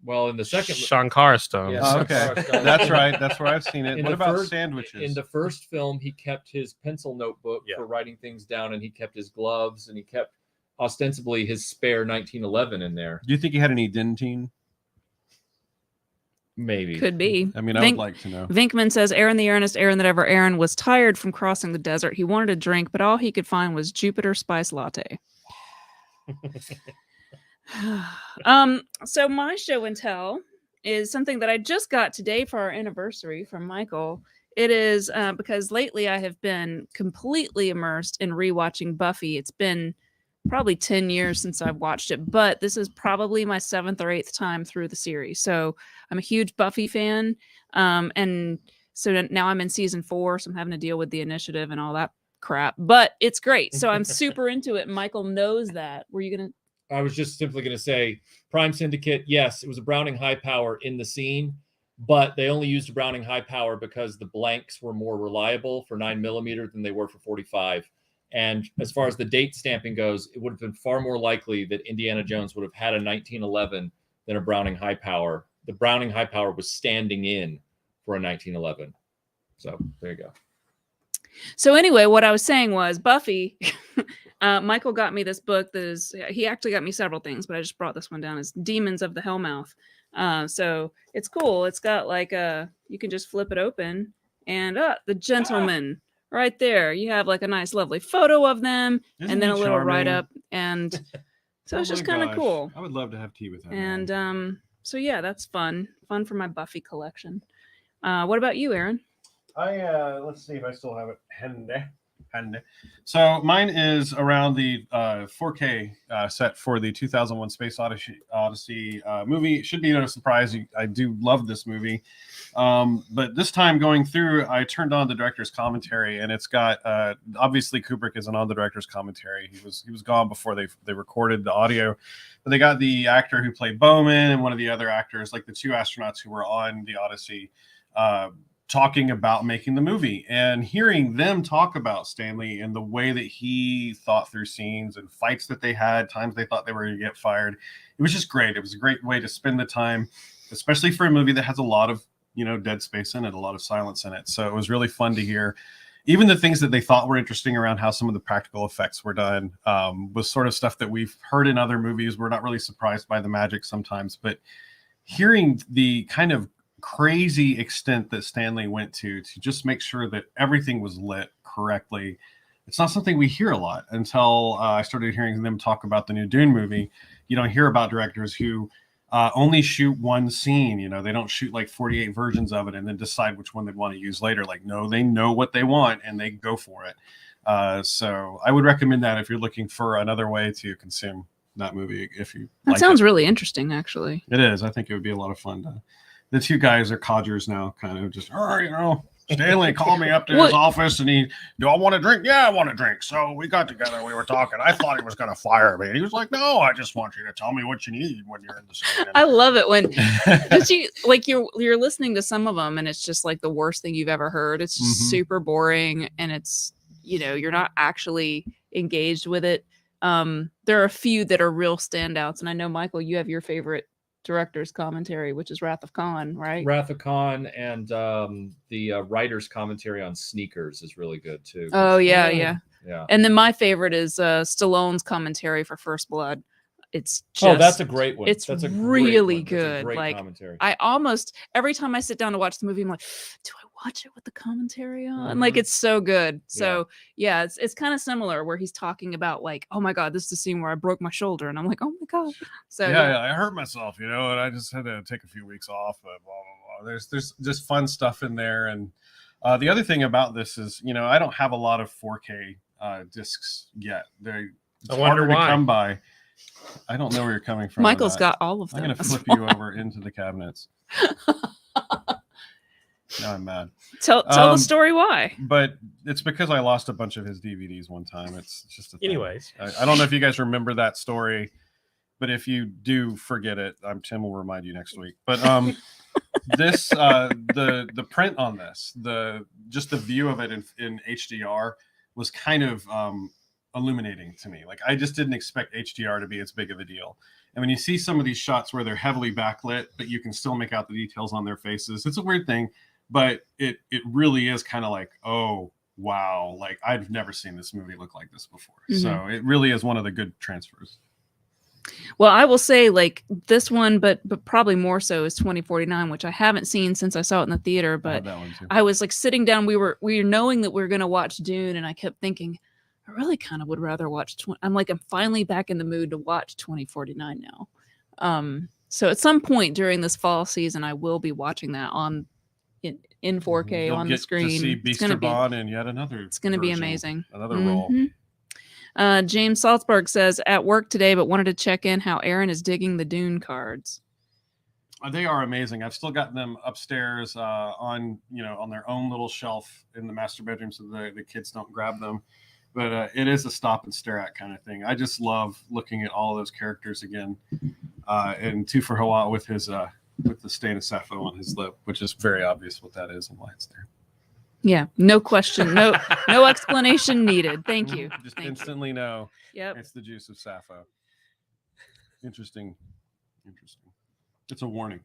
Well, in the second. Shankara Stone. Yeah. Oh, okay, that's right. That's where I've seen it. In What the about first- sandwiches? In the first film, he kept his pencil notebook Yeah. for writing things down, and he kept his gloves, and he kept ostensibly his spare 1911 in there. Do you think he had any dentine? Maybe. Could be. I mean, I Think- would like to know. Vinkman says Aaron the earnest Aaron that ever Aaron was tired from crossing the desert. He wanted a drink, but all he could find was Jupiter Spice Latte. So my show and tell is something that I just got today for our anniversary from Michael. It is because lately I have been completely immersed in rewatching Buffy. It's been probably 10 years since I've watched it, but this is probably my 7th or 8th time through the series. So I'm a huge Buffy fan. And so now I'm in season 4, so I'm having to deal with the initiative and all that crap, but it's great. So I'm super into it. Michael knows that. Were you going to? I was just simply going to say Prime Syndicate. Yes, it was a Browning high power in the scene, but they only used a Browning high power because the blanks were more reliable for 9mm than they were for 45. And as far as the date stamping goes, it would have been far more likely that Indiana Jones would have had a 1911 than a Browning high power. The Browning high power was standing in for a 1911. So there you go. So anyway, what I was saying was Buffy. Michael got me this book. He actually got me several things, but I just brought this one down. It's Demons of the Hellmouth. So it's cool. It's got like you can just flip it open, and the gentleman right there. You have like a nice, lovely photo of them, Isn't and then he a little charming? write up, and so it's Oh just my kind of gosh. cool. I would love to have tea with him. And so yeah, that's fun for my Buffy collection. What about you, Aaron? Let's see if I still have it handy. So mine is around the 4K set for the 2001 Space Odyssey movie. It should be no surprise. I do love this movie. But this time going through, I turned on the director's commentary, and it's got obviously Kubrick isn't on the director's commentary. He was gone before they recorded the audio. But they got the actor who played Bowman and one of the other actors, like the 2 astronauts who were on the Odyssey, talking about making the movie, and hearing them talk about Stanley and the way that he thought through scenes and fights that they had, times they thought they were going to get fired. It was just great. It was a great way to spend the time, especially for a movie that has a lot of dead space in it, a lot of silence in it. So it was really fun to hear. Even the things that they thought were interesting around how some of the practical effects were done was sort of stuff that we've heard in other movies. We're not really surprised by the magic sometimes, but hearing the kind of crazy extent that Stanley went to just make sure that everything was lit correctly. It's not something we hear a lot until I started hearing them talk about the new Dune movie. You don't hear about directors who only shoot one scene. They don't shoot like 48 versions of it and then decide which one they want to use later. Like, no, they know what they want and they go for it. So I would recommend that if you're looking for another way to consume that movie. If you that sounds really interesting, actually. It is. I think it would be a lot of fun. The two guys are codgers now, kind of just, Stanley called me up to his office and do I want to drink? Yeah, I want to drink. So we got together, we were talking. I thought he was going to fire me. He was like, no, I just want you to tell me what you need when you're in the scene. I love it when you're listening to some of them and it's just like the worst thing you've ever heard. It's just super boring and it's, you're not actually engaged with it. There are a few that are real standouts. And I know, Michael, you have your favorite director's commentary, which is Wrath of Khan, right? Wrath of Khan, and the writer's commentary on Sneakers is really good too. Oh yeah. And then my favorite is Stallone's commentary for First Blood. It's just, that's a great one. It's that's a really great good. Great like commentary. I almost every time I sit down to watch the movie, I'm like, do I watch it with the commentary on? Like it's so good. So yeah, it's kind of similar where he's talking about like, oh my god, this is the scene where I broke my shoulder, and I'm like, oh my god. So yeah, I hurt myself, and I just had to take a few weeks off. Blah blah blah. There's just fun stuff in there, and the other thing about this is, I don't have a lot of 4K discs yet. It's harder to come by. I don't know where you're coming from. Michael's got all of them. I'm going to flip you over into the cabinets. Now I'm mad. Tell the story why. But it's because I lost a bunch of his DVDs one time. It's just a thing. Anyways. I don't know if you guys remember that story, but if you do forget it, Tim will remind you next week. But this the print on this, just the view of it in HDR was kind of illuminating to me. Like, I just didn't expect HDR to be as big of a deal. And when you see some of these shots where they're heavily backlit, but you can still make out the details on their faces, it's a weird thing, but it really is kind of like, oh wow, like I've never seen this movie look like this before. So it really is one of the good transfers. Well, I will say, like, this one, but probably more so is 2049, which I haven't seen since I saw it in the theater. But I was like sitting down, we were knowing that we were going to watch Dune, and I kept thinking, I really kind of would rather watch. I'm finally back in the mood to watch 2049 now. So at some point during this fall season, I will be watching that in 4K You'll on get the screen. To see Beaster Bond and yet another. It's going to be amazing. Another role. James Salzberg says, at work today, but wanted to check in how Aaron is digging the Dune cards. They are amazing. I've still got them upstairs on their own little shelf in the master bedroom so the kids don't grab them. But it is a stop and stare at kind of thing. I just love looking at all of those characters again. And Toofer Hawa with the stain of Sappho on his lip, which is very obvious what that is and why it's there. Yeah, no question, no explanation needed. Thank you. Just instantly know. Yep, it's the juice of Sappho. Interesting. It's a warning.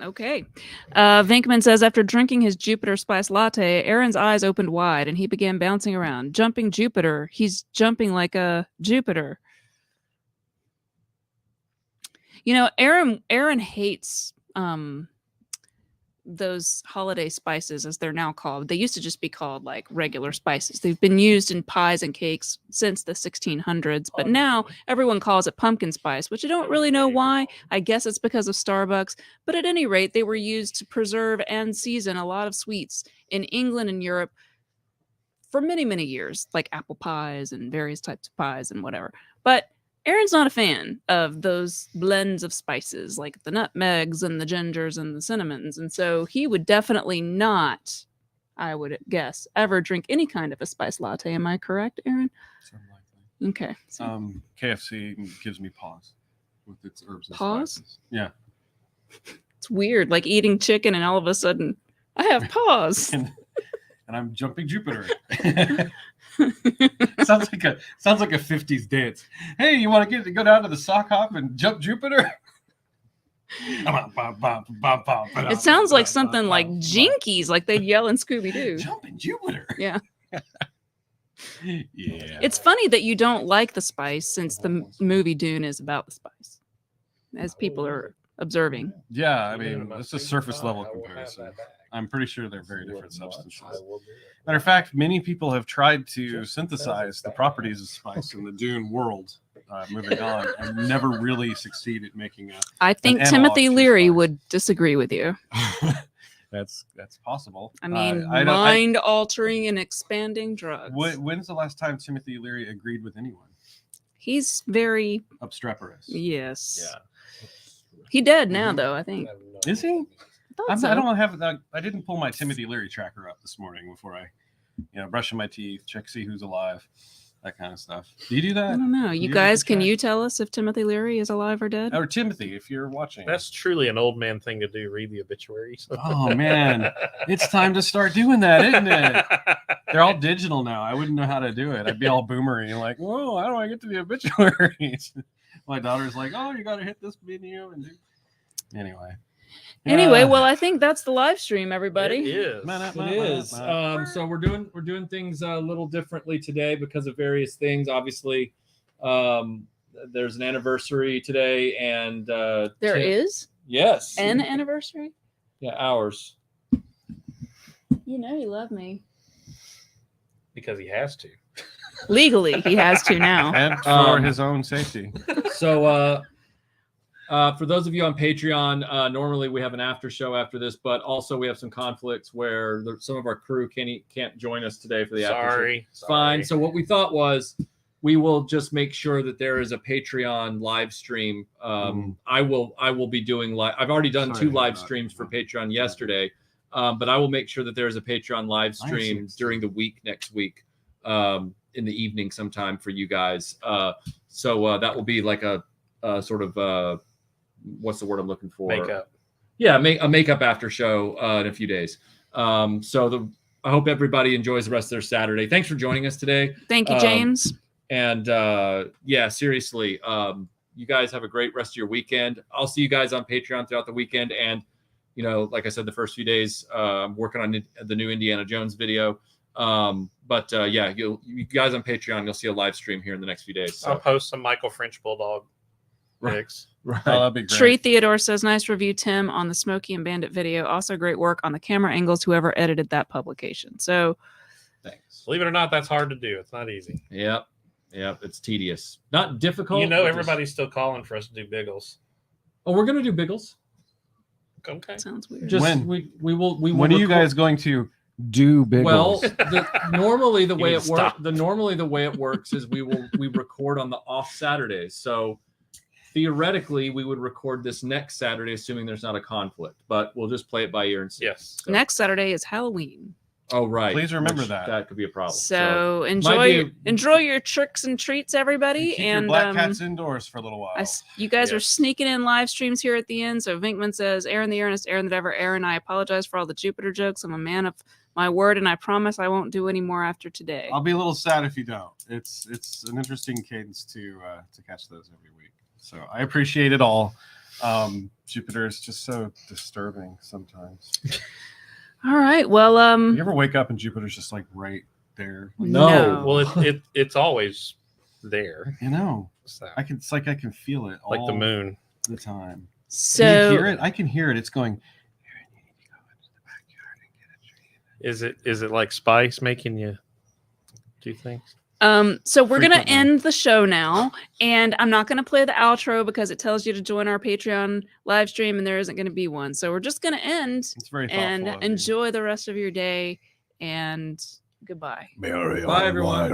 Okay. Vinkman says, after drinking his Jupiter spice latte, Aaron's eyes opened wide and he began bouncing around. Jumping Jupiter. He's jumping like a Jupiter. Aaron hates those holiday spices, as they're now called. They used to just be called like regular spices. They've been used in pies and cakes since the 1600s, but now everyone calls it pumpkin spice, which I don't really know why. I guess it's because of Starbucks, but at any rate, they were used to preserve and season a lot of sweets in England and Europe for many, many years, like apple pies and various types of pies and whatever. But Aaron's not a fan of those blends of spices, like the nutmegs and the gingers and the cinnamons. And so he would definitely not, I would guess, ever drink any kind of a spice latte. Am I correct, Aaron? Okay. So. KFC gives me pause with its herbs and pause? Spices. Yeah. It's weird, like eating chicken and all of a sudden I have pause. and I'm jumping Jupiter. sounds like a 50s dance. Hey, you want to go down to the sock hop and jump Jupiter? It sounds like something like Jinkies, like they'd yell in Scooby-Doo. Jumping Jupiter. Yeah. Yeah. It's funny that you don't like the spice since the movie Dune is about the spice, as people are observing. Yeah, I mean, it's a surface level comparison. I'm pretty sure they're very different substances. Matter of fact, many people have tried to synthesize the properties of spice in the Dune world, moving on, and never really succeed at making a. I think an Timothy analog to Leary spice. would disagree with you. That's possible. I mean, I don't- mind-altering and expanding drugs. When's the last time Timothy Leary agreed with anyone? He's very Obstreperous. yes. Yeah. He dead now, though. I think. Is he? I thought so. I don't have. I didn't pull my Timothy Leary tracker up this morning before I, brushing my teeth, check see who's alive, that kind of stuff. Do you do I that? don't know. You You guys, ever can try? you tell us if Timothy Leary is alive or dead? Or Timothy, if you're watching. That's truly an old man thing to do. Read the obituaries. Oh man, it's time to start doing that, isn't it? They're all digital now. I wouldn't know how to do it. I'd be all boomery and like, whoa, how do I get to the obituaries? My daughter's like, oh, you got to hit this video and do. Anyway. Anyway, Yeah. well, I think that's the live stream, everybody. It is. It is. So we're doing things a little differently today because of various things. Obviously, there's an anniversary today, and There is yes, an anniversary. yeah, ours. You know you love me. Because he has to. Legally, he has to now. And for Um, his own safety. So for those of you on Patreon, normally we have an after show after this, but also we have some conflicts where some of our crew can't join us today for the after show. Sorry. Fine. So what we thought was we will just make sure that there is a Patreon live stream. I will be doing live. I've already done Sorry 2 to live hear that. streams for Patreon yesterday, but I will make sure that there is a Patreon live stream during the week next week, in the evening sometime for you guys. So that will be like a sort of what's the word I'm looking for? Makeup. Yeah, a makeup after show in a few days. I hope everybody enjoys the rest of their Saturday. Thanks for joining us today. Thank you, James. And yeah, seriously, you guys have a great rest of your weekend. I'll see you guys on Patreon throughout the weekend. And, like I said, the first few days, I'm working on the new Indiana Jones video. Yeah, you guys on Patreon, you'll see a live stream here in the next few days. I'll So. post some Michael French Bulldog pics. Right. Oh, that'd be great. Tree Theodore says, nice review, Tim, on the Smokey and Bandit video. Also great work on the camera angles, whoever edited that publication. So Thanks. Believe it or not, that's hard to do. It's not easy. Yep. It's tedious. Not difficult. but just- Everybody's still calling for us to do Biggles. Oh, we're gonna do Biggles. Okay. sounds weird. Just When? we will. When are you guys going to do Biggles? Well, normally the way You it need to works. stop. Normally the way it works is we record on the off Saturdays. So theoretically, we would record this next Saturday, assuming there's not a conflict. But we'll just play it by ear and see. Yes. So- Next Saturday is Halloween. Oh, right. Please remember Which that. That could be a problem. So might enjoy your tricks and treats, everybody. Keep your And black cats indoors for a little while. you guys are Yes. sneaking in live streams here at the end. So Vinkman says, Aaron the Earnest, Aaron the Ever, Aaron, I apologize for all the Jupiter jokes. I'm a man of my word, and I promise I won't do any more after today. I'll be a little sad if you don't. It's an interesting cadence to catch those every week. So I appreciate it all. Jupiter is just so disturbing sometimes. All right. Well, You ever wake up and Jupiter's just like right there? Like, No. Well, it's always there. So I can feel it Like the all moon. the time. Can you so hear it? I can hear it. It's going. Aaron, you need to go into the backyard and get a tree. Is it like Spice making you do things? So we're gonna Frequently. end the show now, and I'm not gonna play the outro because it tells you to join our Patreon live stream, and there isn't gonna be one. So we're just gonna end It's very thoughtful and of you. enjoy the rest of your day. And goodbye. Bye, everyone.